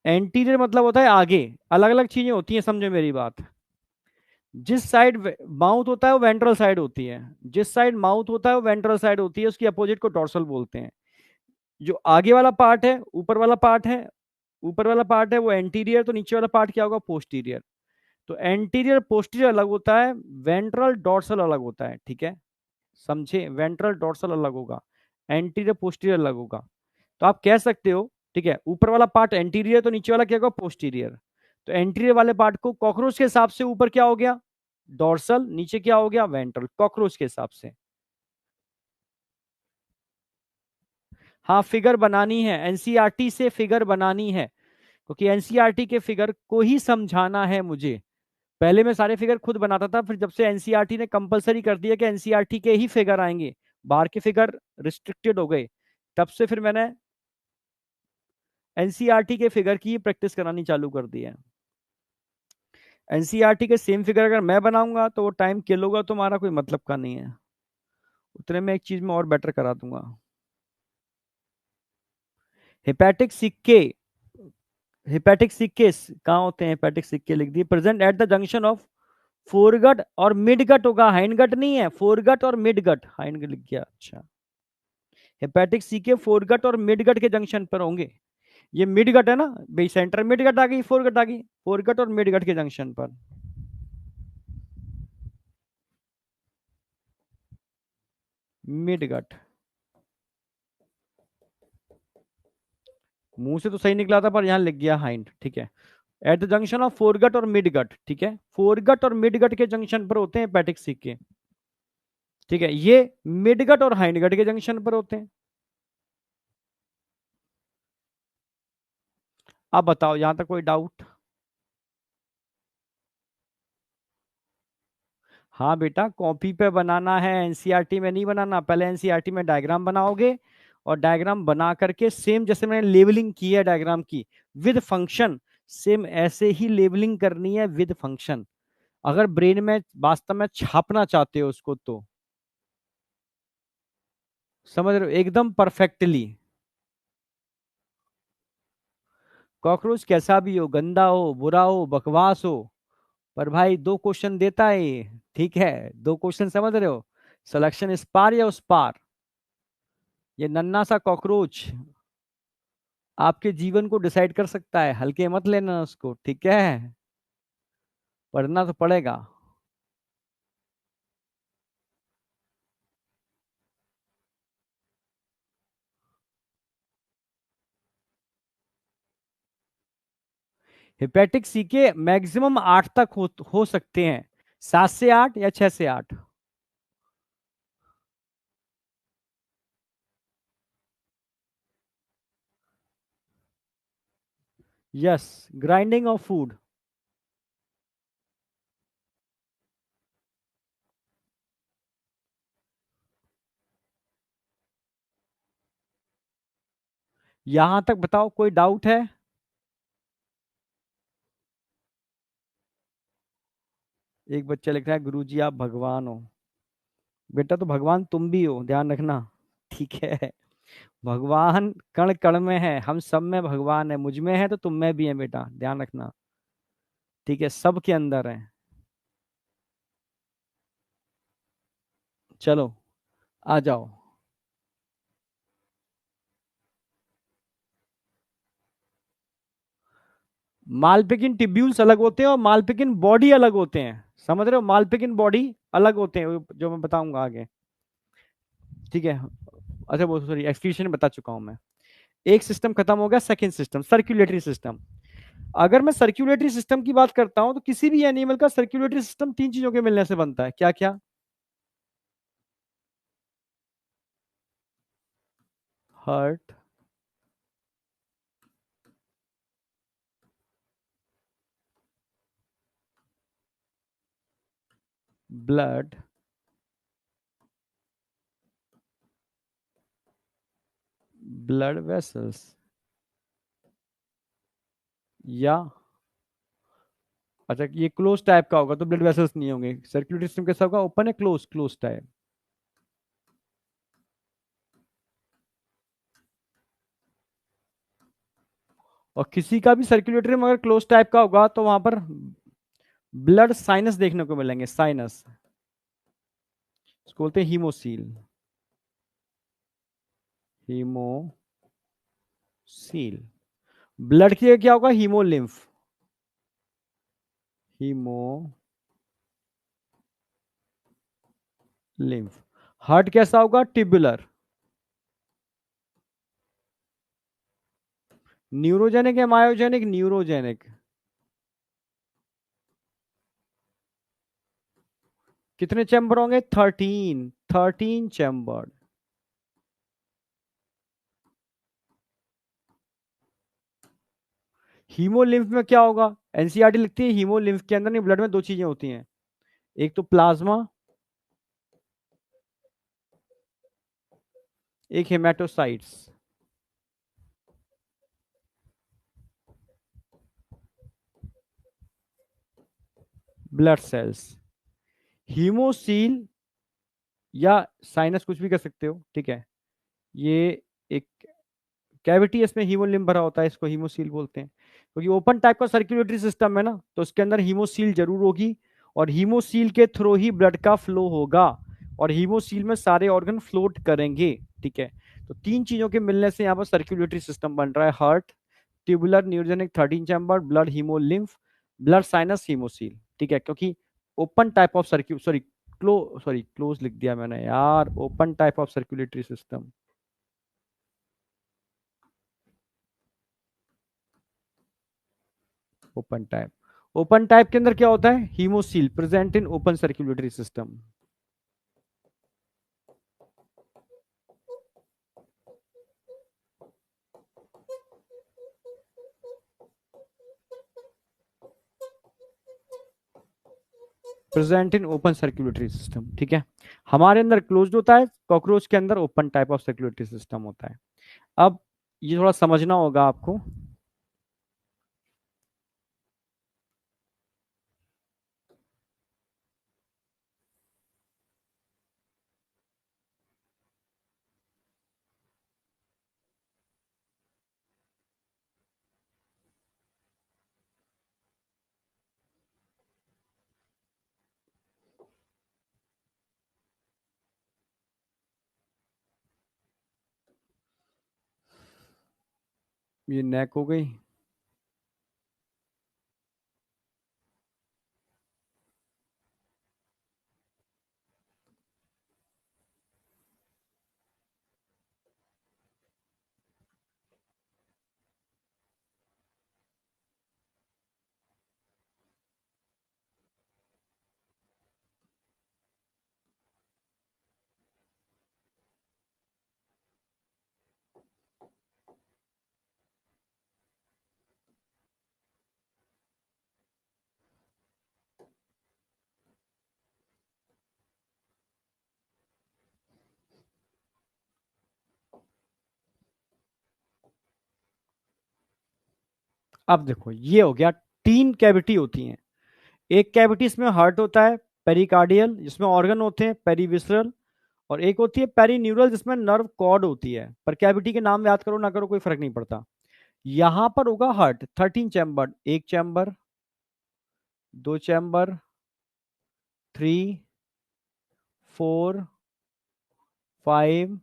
एंटीरियर मतलब होता है आगे, अलग अलग चीजें होती हैं, समझो मेरी बात। जिस साइड माउथ होता है वो वेंट्रल साइड होती है, जिस साइड माउथ होता है वो वेंट्रल साइड होती है, उसकी अपोजिट को डोर्सल बोलते हैं। जो आगे वाला पार्ट है, ऊपर वाला पार्ट है वो एंटीरियर, तो नीचे वाला पार्ट क्या होगा? पोस्टीरियर। तो एंटीरियर पोस्टीरियर अलग होता है, वेंट्रल डोर्सल अलग होता है। ठीक है, समझे? वेंट्रल डोर्सल अलग होगा, एंटीरियर पोस्टीरियर अलग होगा। तो आप कह सकते हो, ठीक है, ऊपर वाला पार्ट एंटीरियर तो नीचे वाला क्या होगा? पोस्टीरियर। तो एंटीरियर वाले पार्ट को कॉकरोच के हिसाब से ऊपर क्या हो गया? डोर्सल, नीचे क्या हो गया? वेंट्रल, कॉकरोच के हिसाब से। हाँ, फिगर बनानी है, एनसीईआरटी से फिगर बनानी है, क्योंकि एनसीईआरटी के फिगर को ही समझाना है मुझे। पहले मैं सारे फिगर खुद बनाता था, फिर जब से एनसीईआरटी ने कंपलसरी कर दिया कि एनसीईआरटी के ही फिगर आएंगे, बाहर के फिगर रिस्ट्रिक्टेड हो गए, तब से फिर मैंने एनसीईआरटी के फिगर की प्रैक्टिस करानी चालू कर दी है। एनसीईआरटी के सेम फिगर अगर मैं बनाऊंगा तो वो टाइम किल होगा, तो हमारा कोई मतलब का नहीं है। उतने में एक चीज में और बेटर करा दूंगा। हेपेटिक सिक्के, हेपेटिक सिक्के कहाँ होते हैं? हेपेटिक सिक्के लिख दिए, present at the junction of foregut और मिडगट होगा, हाइंडगट नहीं है, फोरगट और मिडगट, हाइंडगट लिख गया, अच्छा। हेपेटिक सिक्के फोरगट और मिडगट के जंक्शन पर होंगे। ये मिडगट है ना भाई, सेंटर मिडगट आ गई, फोरगट आ गई, फोरगट और मिडगट के जंक्शन पर। मिडगट, मुंह से तो सही निकला था पर यहां लिख गया हाइंड। ठीक है, eight the junction of foregut और मिडगट। ठीक है, फोरगट और मिडगट के जंक्शन पर होते हैं हेपेटिक सिक्के। ठीक है, ये मिडगट और हाइंडगट के जंक्शन पर होते हैं। अब बताओ यहां तक कोई डाउट? हाँ बेटा, कॉपी पे बनाना है, एनसीईआरटी में नहीं बनाना। पहले एनसीईआरटी में डायग्राम बनाओगे और डायग्राम बना करके सेम जैसे मैंने लेबलिंग की है डायग्राम की विद फंक्शन, सेम ऐसे ही लेबलिंग करनी है विद फंक्शन, अगर ब्रेन में वास्तव में छापना चाहते हो उसको तो। समझ रहे हो? एकदम परफेक्टली। कॉकरोच कैसा भी हो, गंदा हो, बुरा हो, बकवास हो, पर भाई 2 क्वेश्चन देता है ये। ठीक है, 2 क्वेश्चन, समझ रहे हो? सिलेक्शन इस पार या उस पार। ये नन्ना सा कॉकरोच आपके जीवन को डिसाइड कर सकता है, हल्के मत लेना उसको, ठीक है? पढ़ना तो पड़ेगा। हेपेटिक सी के मैक्सिमम 8 तक हो सकते हैं, 7 से 8 या 6 से 8। Yes, grinding of food. यहां तक बताओ, कोई डाउट है? एक बच्चा लिख रहा है गुरुजी आप भगवान हो। बेटा तो भगवान तुम भी हो, ध्यान रखना। ठीक है, भगवान कण कण में है, हम सब में भगवान है, मुझ में है तो तुम में भी है बेटा, ध्यान रखना। ठीक है, सबके अंदर है। चलो आ जाओ। मालपिकिन टिब्यूल्स अलग होते हैं और मालपिकिन बॉडी अलग होते हैं, समझ रहे हो? मालपिकिन बॉडी अलग होते हैं, जो मैं बताऊंगा आगे। ठीक है, अच्छा वो सॉरी, एक्सक्रीशन बता चुका हूं मैं। एक सिस्टम खत्म हो गया, सेकंड सिस्टम सर्कुलेटरी सिस्टम। अगर मैं सर्कुलेटरी सिस्टम की बात करता हूं तो किसी भी एनिमल का सर्कुलेटरी सिस्टम तीन चीजों के मिलने से बनता है, क्या क्या? हार्ट, ब्लड, ब्लड वेसल्स, या अच्छा ये क्लोज टाइप का होगा तो ब्लड वेसल्स नहीं होंगे। सर्कुलेटरी सिस्टम कैसा होगा, ओपन है क्लोज, क्लोज टाइप। और किसी का भी सर्कुलेटरी में अगर क्लोज टाइप का होगा तो वहां पर ब्लड साइनस देखने को मिलेंगे, साइनस। इसको बोलते हैं हीमोसील, हीमोसील। ब्लड की जगह क्या होगा, हीमोलिम्फ, हीमोलिम्फ। हार्ट कैसा होगा, टिब्युलर। न्यूरोजेनिक है, मायोजेनिक, न्यूरोजेनिक। कितने चैम्बर होंगे, 13, 13 चैम्बर। हीमोलिम्फ में क्या होगा, एनसीईआरटी लिखती है हीमोलिम्फ के अंदर नहीं, ब्लड में दो चीजें होती हैं, एक तो प्लाज्मा, एक हेमाटोसाइट्स, ब्लड सेल्स। हीमोसील या साइनस कुछ भी कर सकते हो, ठीक है। ये एक कैविटी है, इसमें हीमोलिम्फ भरा होता है, इसको हीमोसील बोलते हैं। क्योंकि ओपन टाइप का सर्कुलेटरी सिस्टम है ना, तो उसके अंदर हीमोसील जरूर होगी, और हीमोसील के थ्रू ही ब्लड का फ्लो होगा, और हीमोसील में सारे ऑर्गन फ्लोट करेंगे। ठीक है, तो तीन चीजों के मिलने से यहाँ पर सर्कुलेटरी सिस्टम बन रहा है, heart, tubular neurogenic 13 chamber, blood haemolymph, blood sinus haemocoel. ठीक है, क्योंकि open type of सर्क्यू sorry sorry close लिख दिया मैंने यार, open type of circulatory system. Open type, open type के अंदर क्या होता है, haemocoel present in open circulatory system. Present in open circulatory system, ठीक है। हमारे अंदर क्लोज्ड होता है, कॉकरोच के अंदर open type of circulatory system होता है। अब ये थोड़ा समझना होगा आपको। ये नेक हो गई, अब देखो ये हो गया, तीन कैविटी होती हैं। एक कैविटी इसमें हार्ट होता है, पेरिकार्डियल, जिसमें ऑर्गन होते हैं, पेरिविसरल, और एक होती है पेरीन्यूरल जिसमें नर्व कॉर्ड होती है। पर कैविटी के नाम याद करो ना करो कोई फर्क नहीं पड़ता। यहां पर होगा हार्ट 13 चैम्बर, एक चैम्बर, दो चैम्बर, 3, 4, 5,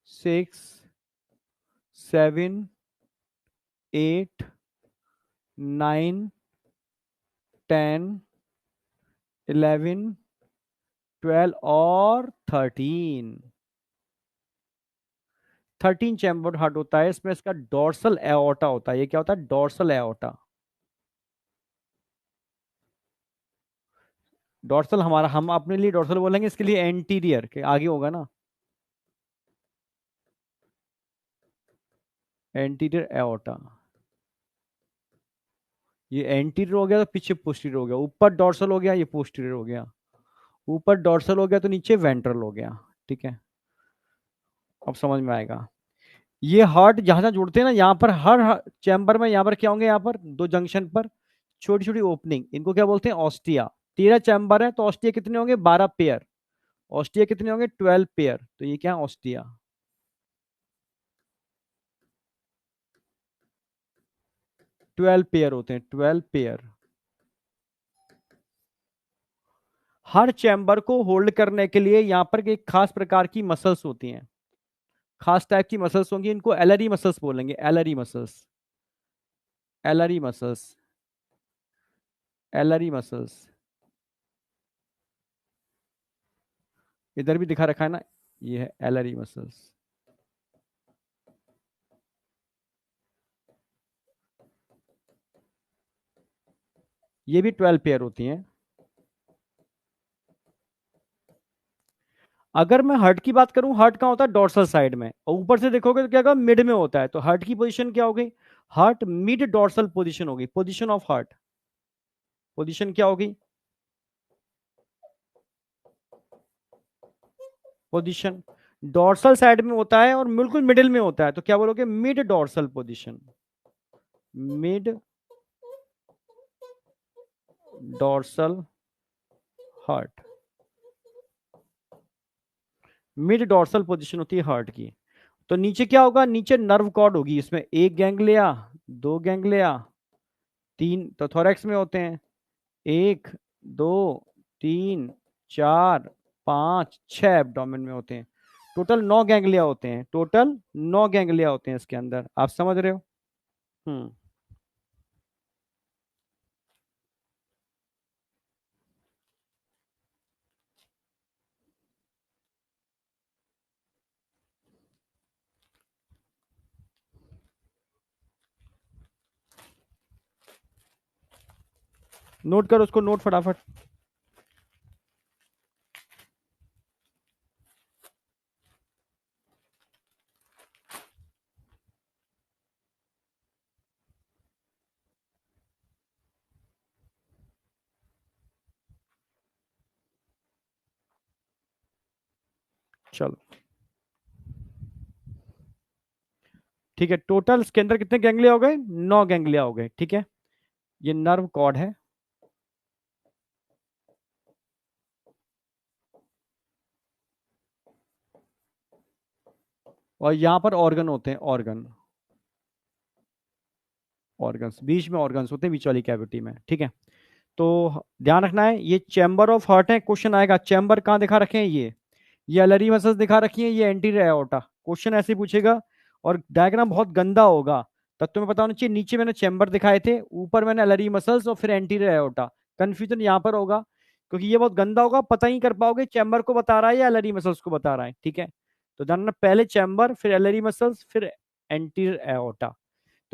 6, 7, 8, 9, 10, 11, 12 और 13 चैम्बर हार्ट होता है। इसमें इसका डोर्सल एओर्टा होता है। ये क्या होता है? Dorsal aorta. डोर्सल हमारा, हम अपने लिए डोर्सल बोलेंगे, इसके लिए एंटीरियर के आगे होगा ना, एंटीरियर एओर्टा। ये एंटीरियर हो गया तो पीछे पोस्टीरियर हो गया, ऊपर डोर्सल हो गया, ये पोस्टीरियर हो गया, ऊपर डोर्सल हो गया तो नीचे वेंट्रल हो गया। ठीक है, अब समझ में आएगा। ये हार्ट जहां जहां जुड़ते हैं ना, यहाँ पर हर चैम्बर में, यहाँ पर क्या होंगे, यहाँ पर दो जंक्शन पर छोटी छोटी ओपनिंग, इनको क्या बोलते हैं? ऑस्टिया। 13 चैम्बर है तो ऑस्टिया कितने होंगे? 12 पेयर। ऑस्टिया कितने होंगे? 12 पेयर। तो ये क्या है? ऑस्टिया। 12 पेयर होते हैं, 12 पेयर। हर चैम्बर को होल्ड करने के लिए यहाँ पर एक खास प्रकार की मसल्स होती हैं, खास टाइप की मसल्स होंगी, इनको एलरी मसल्स बोलेंगे, एलरी मसल्स, एलरी मसल्स, एलरी मसल्स। इधर भी दिखा रखा है ना, ये है एलरी मसल्स। ये भी 12 पेयर होती हैं। अगर मैं हार्ट की बात करूं, हार्ट कहाँ होता है? डोर्सल साइड में, और ऊपर से देखोगे तो क्या होगा? मिड में होता है। तो हार्ट की पोजीशन क्या हो गई? हार्ट मिड डोर्सल पोजीशन होगी, पोजीशन ऑफ हार्ट। पोजीशन क्या होगी? पोजीशन डोर्सल साइड में होता है और बिल्कुल मिडिल में होता है, तो क्या बोलोगे? Mid dorsal position, mid dorsal heart. Mid dorsal position होती है हार्ट की। तो नीचे क्या होगा? नीचे नर्व कॉर्ड होगी, इसमें एक गैंग्लिया, दो गैंग्लिया, तीन तो थोरैक्स में होते हैं, एक, दो, तीन, चार, पांच, छह एब्डोमेन में होते हैं। टोटल 9 गैंग्लिया होते हैं, टोटल 9 गैंग्लिया होते हैं इसके अंदर। आप समझ रहे हो? हम्म। नोट करो उसको, नोट फटाफट। चलो ठीक है, टोटल इसके अंदर कितने गैंग्लिया हो गए? 9 गैंग्लिया हो गए। ठीक है, ये नर्व कॉर्ड है, और यहां पर ऑर्गन होते हैं, ऑर्गन, ऑर्गन्स बीच में, ऑर्गन्स होते हैं बीच वाली कैविटी में। ठीक है, तो ध्यान रखना है, ये चैम्बर ऑफ हार्ट है। क्वेश्चन आएगा चैम्बर कहाँ दिखा रखे हैं? ये एलरी मसल्स दिखा रखी है, ये एंटीरियर एओर्टा। क्वेश्चन ऐसे ही पूछेगा, और डायग्राम बहुत गंदा होगा। तब तुम्हें पता होना चाहिए, नीचे मैंने चैम्बर दिखाए थे, ऊपर मैंने एलरी मसल्स और फिर एंटीरियर एओर्टा। कंफ्यूजन यहाँ पर होगा, क्योंकि ये बहुत गंदा होगा, पता ही कर पाओगे चैम्बर को बता रहा है या एलरी मसल्स को बता रहा है। ठीक है, तो ध्यान रखना, पहले चैम्बर, फिर एलरी मसल्स, फिर एंटीरियर एओर्टा।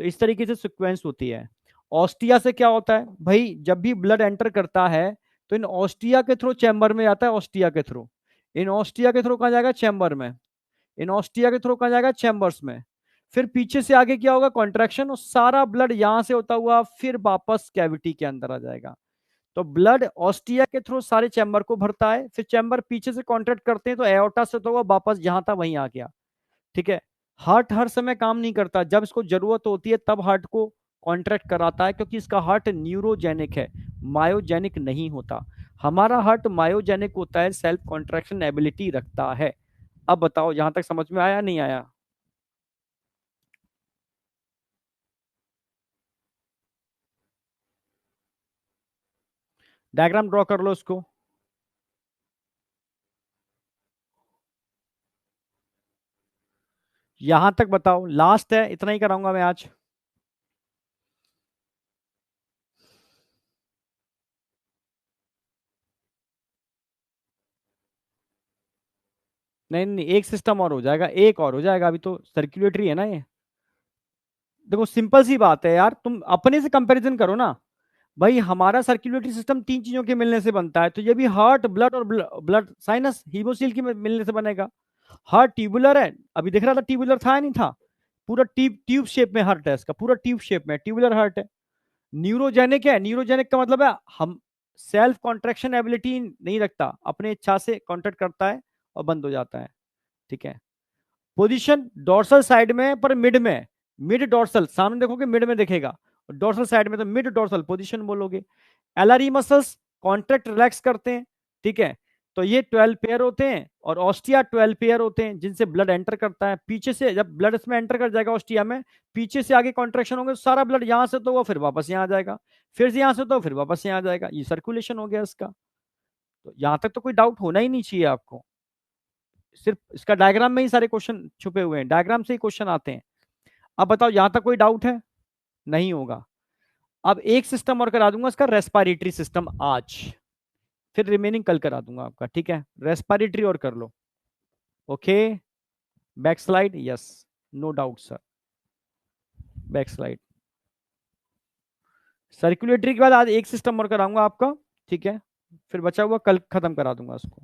तो इस तरीके से सिक्वेंस होती है। ऑस्टिया से क्या होता है भाई? जब भी ब्लड एंटर करता है तो इन ऑस्टिया के थ्रू चैम्बर में आता है, ऑस्टिया के थ्रू। इन ऑस्टिया के थ्रू कहाँ जाएगा? चैम्बर में। इन ऑस्टिया के थ्रू कहाँ जाएगा? चैम्बर्स में। फिर पीछे से आगे क्या होगा? कॉन्ट्रैक्शन, और सारा ब्लड यहां से होता हुआ फिर वापस कैविटी के अंदर आ जाएगा। तो ब्लड ऑस्टिया के थ्रू सारे चैम्बर को भरता है, फिर चैम्बर पीछे से कॉन्ट्रैक्ट करते हैं तो एओर्टा से होता हुआ वापस जहां था वहीं आ गया। ठीक है, हार्ट हर समय काम नहीं करता, जब इसको जरूरत होती है तब हार्ट को कॉन्ट्रैक्ट कराता है, क्योंकि इसका हार्ट न्यूरोजेनिक है, मायोजेनिक नहीं होता। हमारा हार्ट मायोजेनिक होता है, सेल्फ कॉन्ट्रैक्शन एबिलिटी रखता है। अब बताओ यहां तक समझ में आया नहीं आया? डायग्राम ड्रॉ कर लो इसको। यहां तक बताओ, लास्ट है, इतना ही कराऊंगा मैं आज। नहीं नहीं, एक सिस्टम और हो जाएगा, एक और हो जाएगा, अभी तो सर्कुलेटरी है ना ये। देखो सिंपल सी बात है यार, तुम अपने से कंपैरिजन करो ना। भाई हमारा सर्कुलेटरी सिस्टम तीन चीजों के मिलने से बनता है, तो ये भी हार्ट, ब्लड और ब्लड साइनस हीमोसील की मिलने से बनेगा। हार्ट ट्यूबुलर है, अभी देख रहा था ट्यूबुलर था या नहीं था? पूरा ट्यूब ट्यूब शेप में हार्ट है इसका, पूरा ट्यूब शेप में ट्यूबुलर हार्ट है। न्यूरोजेनिक है, न्यूरोजेनिक का मतलब है हम सेल्फ कॉन्ट्रेक्शन एबिलिटी नहीं रखता, अपने इच्छा से कॉन्ट्रैक्ट करता है और बंद हो जाता है। ठीक है। पोजीशन डोर्सल साइड में, पर मिड में, मिड डोर्सल सामने देखोगे मिड में दिखेगा, डोर्सल साइड में तो मिड डोर्सल पोजीशन बोलोगे। एलआरई मसल्स कॉन्ट्रैक्ट रिलैक्स करते हैं। ठीक है। तो ये 12 पेयर होते हैं, और ऑस्टिया 12 पेयर होते हैं जिनसे ब्लड एंटर करता है। पीछे से जब ब्लड इसमें एंटर कर जाएगा ऑस्टिया में, पीछे से आगे कॉन्ट्रेक्शन होंगे, सारा ब्लड यहां से तो वो फिर वापस यहाँ आ जाएगा, फिर से यहां से तो फिर वापस यहाँ आ जाएगा, ये सर्कुलेशन हो गया इसका। तो यहां तक तो कोई डाउट होना ही नहीं चाहिए आपको। सिर्फ इसका डायग्राम में ही सारे क्वेश्चन छुपे हुए हैं, डायग्राम से ही क्वेश्चन आते हैं। अब बताओ यहां तक कोई डाउट है? नहीं होगा। अब एक सिस्टम और करा दूंगा इसका, रेस्पिरेटरी सिस्टम आज, फिर रिमेनिंग कल करा दूंगा आपका। ठीक है, रेस्पिरेटरी और कर लो। Okay, back slide, yes, no doubt sir, back slide. Circulatory के बाद आज एक सिस्टम और कराऊंगा आपका। ठीक है, फिर बचा हुआ कल खत्म करा दूंगा उसको।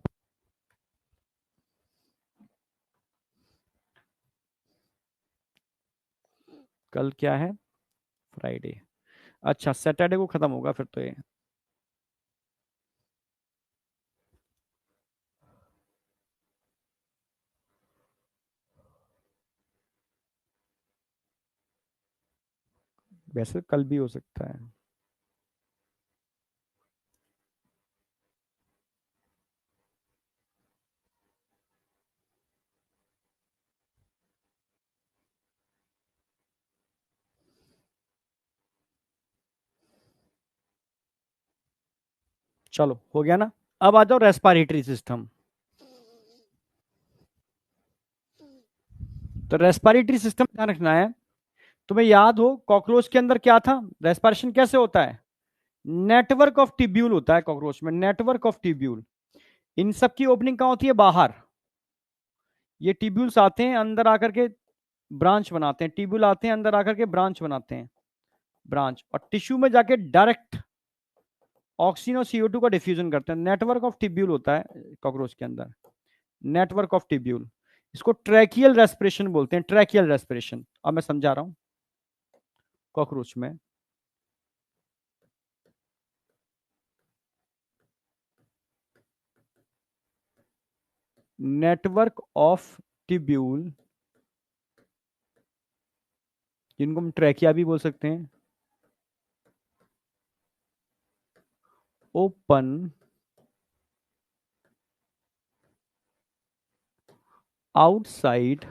कल क्या है? फ्राइडे। अच्छा, सैटरडे को खत्म होगा फिर तो ये। वैसे कल भी हो सकता है। चलो हो गया ना। अब आ जाओ रेस्पिरेटरी सिस्टम। तो रेस्पिरेटरी सिस्टम ध्यान रखना है। तुम्हें याद हो कॉकरोच के अंदर क्या था, रेस्पिरेशन कैसे होता है? नेटवर्क ऑफ टिब्यूल होता है कॉकरोच में, नेटवर्क ऑफ टिब्यूल। इन सब की ओपनिंग कहां होती है? बाहर। ये टिब्यूल्स आते हैं अंदर आकर के ब्रांच बनाते हैं, टिब्यूल आते हैं अंदर आकर के ब्रांच बनाते हैं, ब्रांच, और टिश्यू में जाके डायरेक्ट ऑक्सीजन और CO2 का डिफ्यूजन करते हैं। नेटवर्क ऑफ टिब्यूल होता है कॉकरोच के अंदर, नेटवर्क ऑफ टिब्यूल। इसको ट्रैकियल रेस्पिरेशन बोलते हैं, ट्रैकियल रेस्पिरेशन। अब मैं समझा रहा हूं कॉकरोच में। नेटवर्क ऑफ टिब्यूल, जिनको हम ट्रैकिया भी बोल सकते हैं, open outside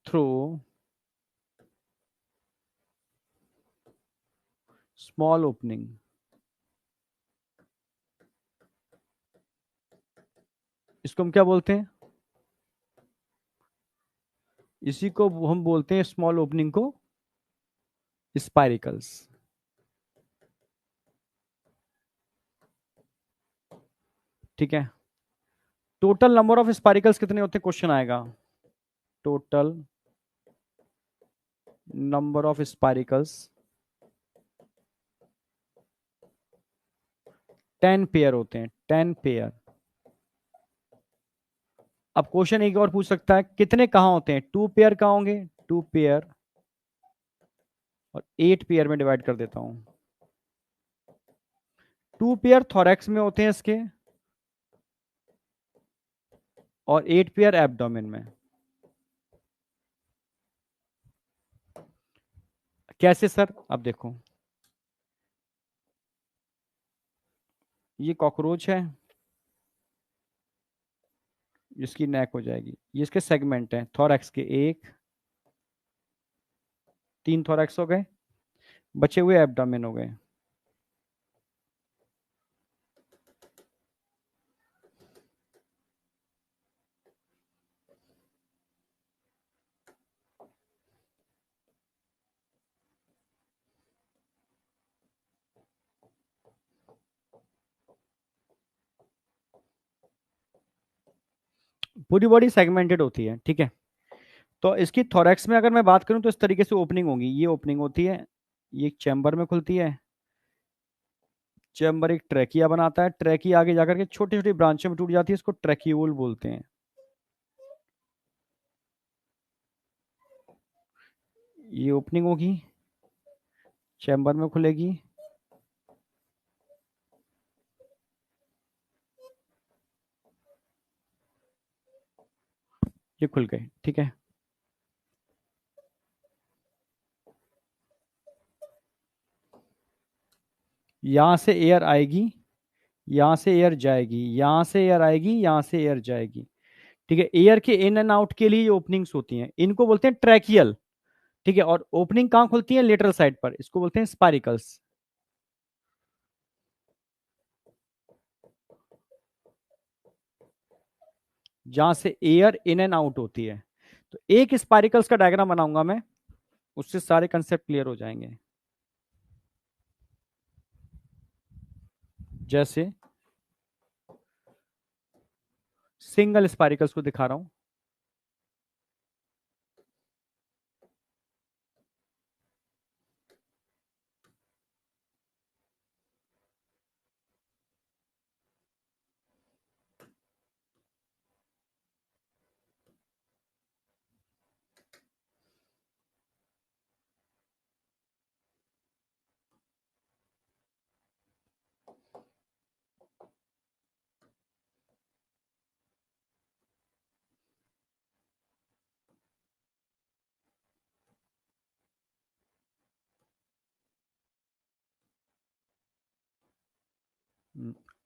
through small opening. इसको हम क्या बोलते हैं? इसी को हम बोलते हैं, स्मॉल ओपनिंग को, स्पाइरिकल्स। ठीक है। टोटल नंबर ऑफ स्पाइरिकल्स कितने होते हैं, क्वेश्चन आएगा। Total number of spiracles 10 pair होते हैं, 10 पेयर। अब क्वेश्चन एक और पूछ सकता है, कितने कहां होते हैं? 2 पेयर कहां होंगे? 2 पेयर, और 8 पेयर में डिवाइड कर देता हूं। 2 पेयर थोरैक्स में होते हैं इसके, और 8 पेयर एब्डोमेन में। कैसे सर? अब देखो, ये कॉकरोच है, इसकी नेक हो जाएगी, ये इसके सेगमेंट है थोरैक्स के, एक, तीन थोरैक्स हो गए, बचे हुए एब्डोमेन हो गए। पूरी बॉडी सेगमेंटेड होती है, ठीक है। तो इसकी थोरैक्स में अगर मैं बात करूं तो इस तरीके से ओपनिंग होगी, ये ओपनिंग होती है, ये एक चैम्बर में खुलती है, चैम्बर एक ट्रैकिया बनाता है, ट्रैकिया आगे जाकर के छोटी छोटी ब्रांचों में टूट जाती है, इसको ट्रैकियोल बोलते हैं। ये ओपनिंग होगी, चैम्बर में खुलेगी, ये खुल गए, ठीक है। यहां से एयर आएगी, यहां से एयर जाएगी, यहां से एयर आएगी, यहां से एयर जाएगी, ठीक है। एयर के इन एंड आउट के लिए ये ओपनिंग्स होती हैं, इनको बोलते हैं ट्रैकियल, ठीक है। और ओपनिंग कहां खुलती है? लेटरल साइड पर, इसको बोलते हैं स्पारिकल्स। जहां से एयर इन एंड आउट होती है। तो एक स्पारिकल्स का डायग्राम बनाऊंगा मैं, उससे सारे कंसेप्ट क्लियर हो जाएंगे। जैसे सिंगल स्पारिकल्स को दिखा रहा हूं,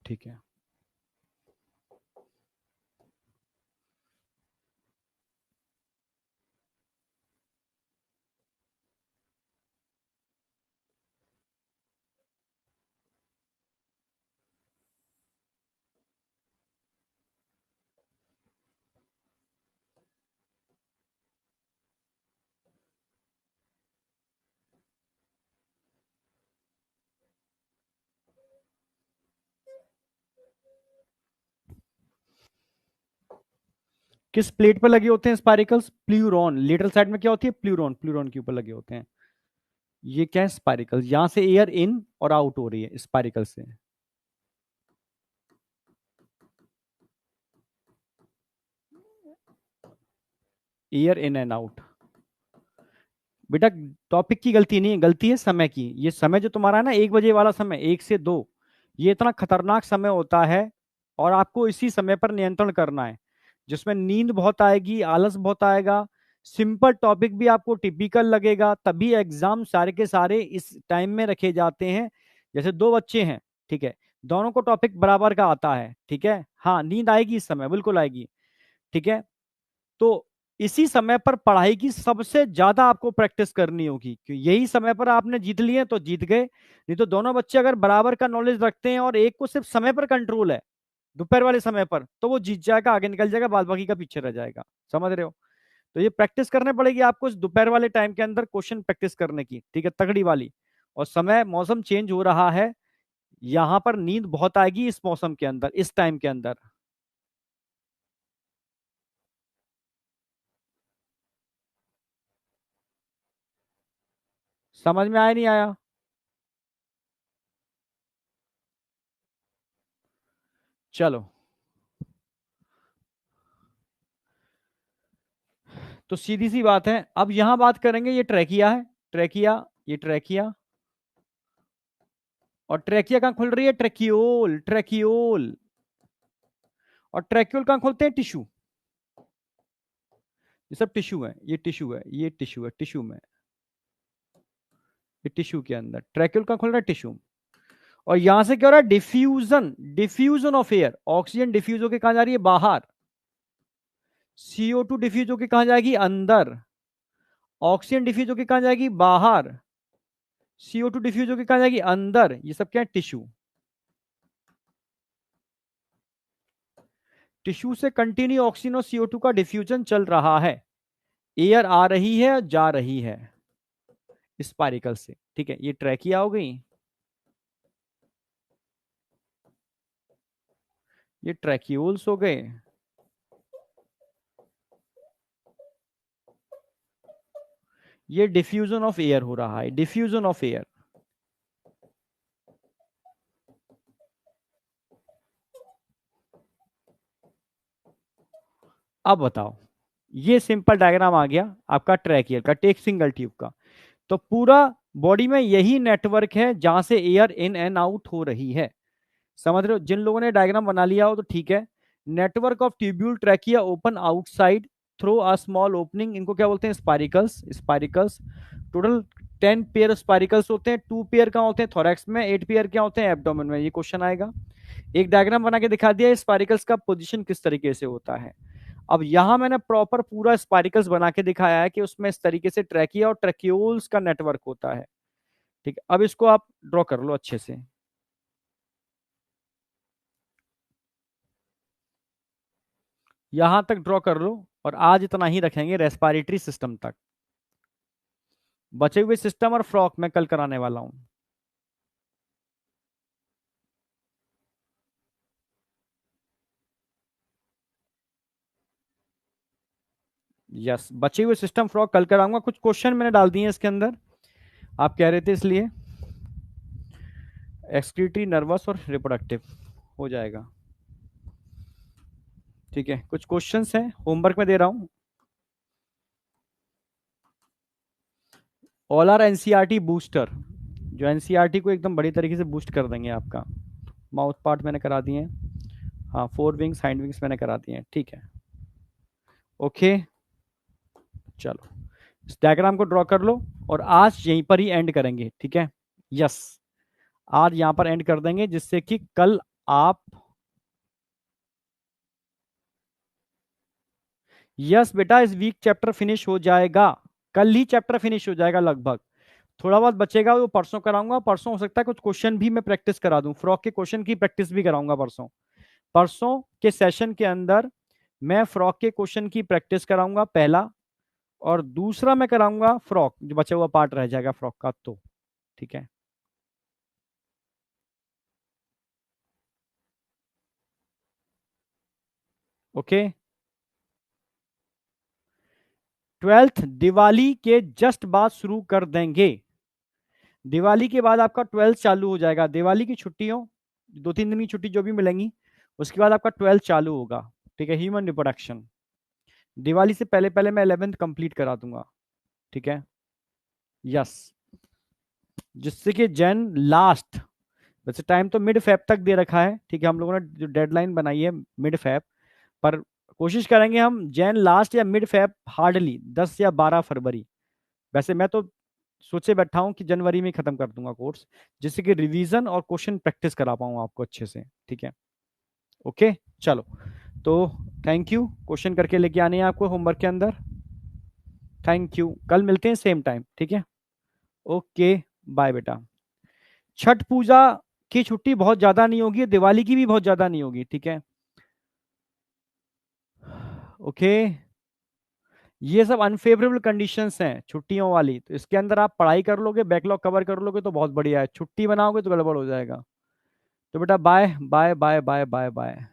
ठीक है। किस प्लेट पर लगे होते हैं स्पाइरिकल्स? प्लूरॉन। लेटरल साइड में क्या होती है? प्लूरॉन, प्लूरॉन के ऊपर लगे होते हैं। ये क्या है? स्पाइरिकल्स। यहां से एयर इन और आउट हो रही है स्पाइरिकल से, एयर इन एंड आउट। बेटा टॉपिक की गलती नहीं है, गलती है समय की। ये समय जो तुम्हारा है ना, 1 बजे वाला समय, 1 से 2, ये इतना खतरनाक समय होता है, और आपको इसी समय पर नियंत्रण करना है, जिसमें नींद बहुत आएगी, आलस बहुत आएगा, सिंपल टॉपिक भी आपको टिपिकल लगेगा, तभी एग्जाम सारे के सारे इस टाइम में रखे जाते हैं। जैसे दो बच्चे हैं, ठीक है, दोनों को टॉपिक बराबर का आता है, ठीक है, हाँ नींद आएगी इस समय, बिल्कुल आएगी, ठीक है। तो इसी समय पर पढ़ाई की सबसे ज्यादा आपको प्रैक्टिस करनी होगी, क्योंकि यही समय पर आपने जीत लिए तो जीत गए, नहीं तो दोनों बच्चे अगर बराबर का नॉलेज रखते हैं और एक को सिर्फ समय पर कंट्रोल है, दोपहर वाले समय पर, तो वो जीत जाएगा, आगे निकल जाएगा, बाद बाकी का पीछे रह जाएगा। समझ रहे हो? तो ये प्रैक्टिस करने पड़ेगी आपको इस दोपहर वाले टाइम के अंदर क्वेश्चन प्रैक्टिस करने की, ठीक है, तगड़ी वाली। और समय, मौसम चेंज हो रहा है, यहां पर नींद बहुत आएगी इस मौसम के अंदर, इस टाइम के अंदर। समझ में आया नहीं आया? चलो, तो सीधी सी बात है, अब यहां बात करेंगे, ये ट्रैकिया है, ट्रैकिया, ये ट्रैकिया, और ट्रैकिया कहां खुल रही है? ट्रैकियोल, ट्रैकियोल। और ट्रैकियोल कहां खोलते हैं? टिश्यू। ये सब टिश्यू है, ये टिश्यू है, ये टिश्यू है, टिश्यू में। ये टिश्यू के अंदर, ट्रैक्यूल कहाँ खुल रहा है, टिश्यू। और यहां से क्या हो रहा है, diffusion, diffusion of air, oxygen diffuse होकर कहां जा रही है, बाहर। CO2 डिफ्यूज होकर कहां जाएगी, अंदर। ऑक्सीजन डिफ्यूज होकर कहां जाएगी, बाहर। CO2 डिफ्यूज होकर कहां जाएगी, अंदर। ये सब क्या है, टिश्यू। टिश्यू से कंटिन्यू ऑक्सीजन और CO2 का डिफ्यूजन चल रहा है, एयर आ रही है और जा रही है स्पाइरिकल से। ठीक है, ये ट्रैकिया हो गई, ये ट्रैक्यूल्स हो गए, ये डिफ्यूजन ऑफ एयर हो रहा है, डिफ्यूजन ऑफ एयर। अब बताओ, ये सिंपल डायग्राम आ गया आपका ट्रैकियर का, टेक सिंगल ट्यूब का। तो पूरा बॉडी में यही नेटवर्क है जहां से एयर इन एंड आउट हो रही है। समझ रहे हो, जिन लोगों ने डायग्राम बना लिया हो तो ठीक है। Network of tubule trachea open outside through a small opening, इनको क्या बोलते हैं, spiracles, spiracles. Total 10 pair spiracles होते हैं, 2 पेयर कहाँ होते हैं, थोरैक्स में, 8 पेयर क्या होते हैं, एब्डोमेन में। ये क्वेश्चन आएगा। एक डायग्राम बना के दिखा दिया स्पाइरिकल्स का पोजीशन किस तरीके से होता है। अब यहां मैंने प्रॉपर पूरा स्पाइरिकल्स बना के दिखाया है कि उसमें इस तरीके से ट्रैकिया और ट्रैक्यूल्स का नेटवर्क होता है। ठीक है, अब इसको आप ड्रॉ कर लो अच्छे से, यहां तक ड्रॉ कर लो। और आज इतना ही रखेंगे रेस्पिरेटरी सिस्टम तक। बचे हुए सिस्टम और फ्रॉक मैं कल कराने वाला हूं। यस, बचे हुए सिस्टम फ्रॉक कल कराऊंगा। कुछ क्वेश्चन मैंने डाल दिए हैं इसके अंदर, आप कह रहे थे इसलिए। एक्सक्रीटरी, नर्वस और रिप्रोडक्टिव हो जाएगा। ठीक है, कुछ क्वेश्चंस हैं, होमवर्क में दे रहा हूं। ऑल आर एनसीईआरटी बूस्टर, जो एनसीईआरटी को एकदम बड़ी तरीके से बूस्ट कर देंगे आपका। माउथ पार्ट मैंने करा दिए हैं, हाँ, 4 विंग्स, हाइंड विंग्स मैंने करा दिए हैं। ठीक है, ओके। चलो, इस डायग्राम को ड्रॉ कर लो और आज यहीं पर ही एंड करेंगे। ठीक है, यस, आज यहां पर एंड कर देंगे जिससे कि कल आप, यस बेटा, इस वीक चैप्टर फिनिश हो जाएगा, कल ही चैप्टर फिनिश हो जाएगा लगभग। थोड़ा बहुत बचेगा वो परसों कराऊंगा। परसों हो सकता है कुछ क्वेश्चन भी मैं प्रैक्टिस करा दूं, फ्रॉक के क्वेश्चन की प्रैक्टिस भी कराऊंगा परसों। परसों के सेशन के अंदर मैं फ्रॉक के क्वेश्चन की प्रैक्टिस कराऊंगा पहला, और दूसरा मैं कराऊंगा फ्रॉक, जो बचा हुआ पार्ट रह जाएगा फ्रॉक का। तो ठीक है, ओके। 12th दिवाली के जस्ट बाद शुरू कर देंगे। दिवाली के बाद आपका 12th चालू हो जाएगा, दिवाली की छुट्टियों, 2-3 दिन की छुट्टी जो भी मिलेंगी, उसके बाद आपका 12th चालू होगा। ठीक है, ह्यूमन रिप्रोडक्शन। दिवाली से पहले पहले मैं 11th कंप्लीट करा दूंगा। ठीक है, यस, जिससे कि जैन लास्ट, वैसे टाइम तो मिड फेब तक दे रखा है। ठीक है, हम लोगों ने जो डेडलाइन बनाई है मिड फेब, पर कोशिश करेंगे हम जैन लास्ट या मिड फेब, हार्डली 10 या 12 फरवरी। वैसे मैं तो सोचे बैठा हूं कि जनवरी में ही खत्म कर दूंगा कोर्स, जिससे कि रिवीजन और क्वेश्चन प्रैक्टिस करा पाऊँ आपको अच्छे से। ठीक है, ओके। चलो, तो थैंक यू, क्वेश्चन करके लेके आने हैं आपको होमवर्क के अंदर। थैंक यू, कल मिलते हैं सेम टाइम। ठीक है, ओके, बाय बेटा। छठ पूजा की छुट्टी बहुत ज्यादा नहीं होगी, दिवाली की भी बहुत ज्यादा नहीं होगी। ठीक है, ओके। ये सब अनफेवरेबल कंडीशंस हैं छुट्टियों वाली, तो इसके अंदर आप पढ़ाई कर लोगे, बैकलॉग कवर कर लोगे तो बहुत बढ़िया है। छुट्टी बनाओगे तो गड़बड़ हो जाएगा। तो बेटा bye bye bye bye bye bye.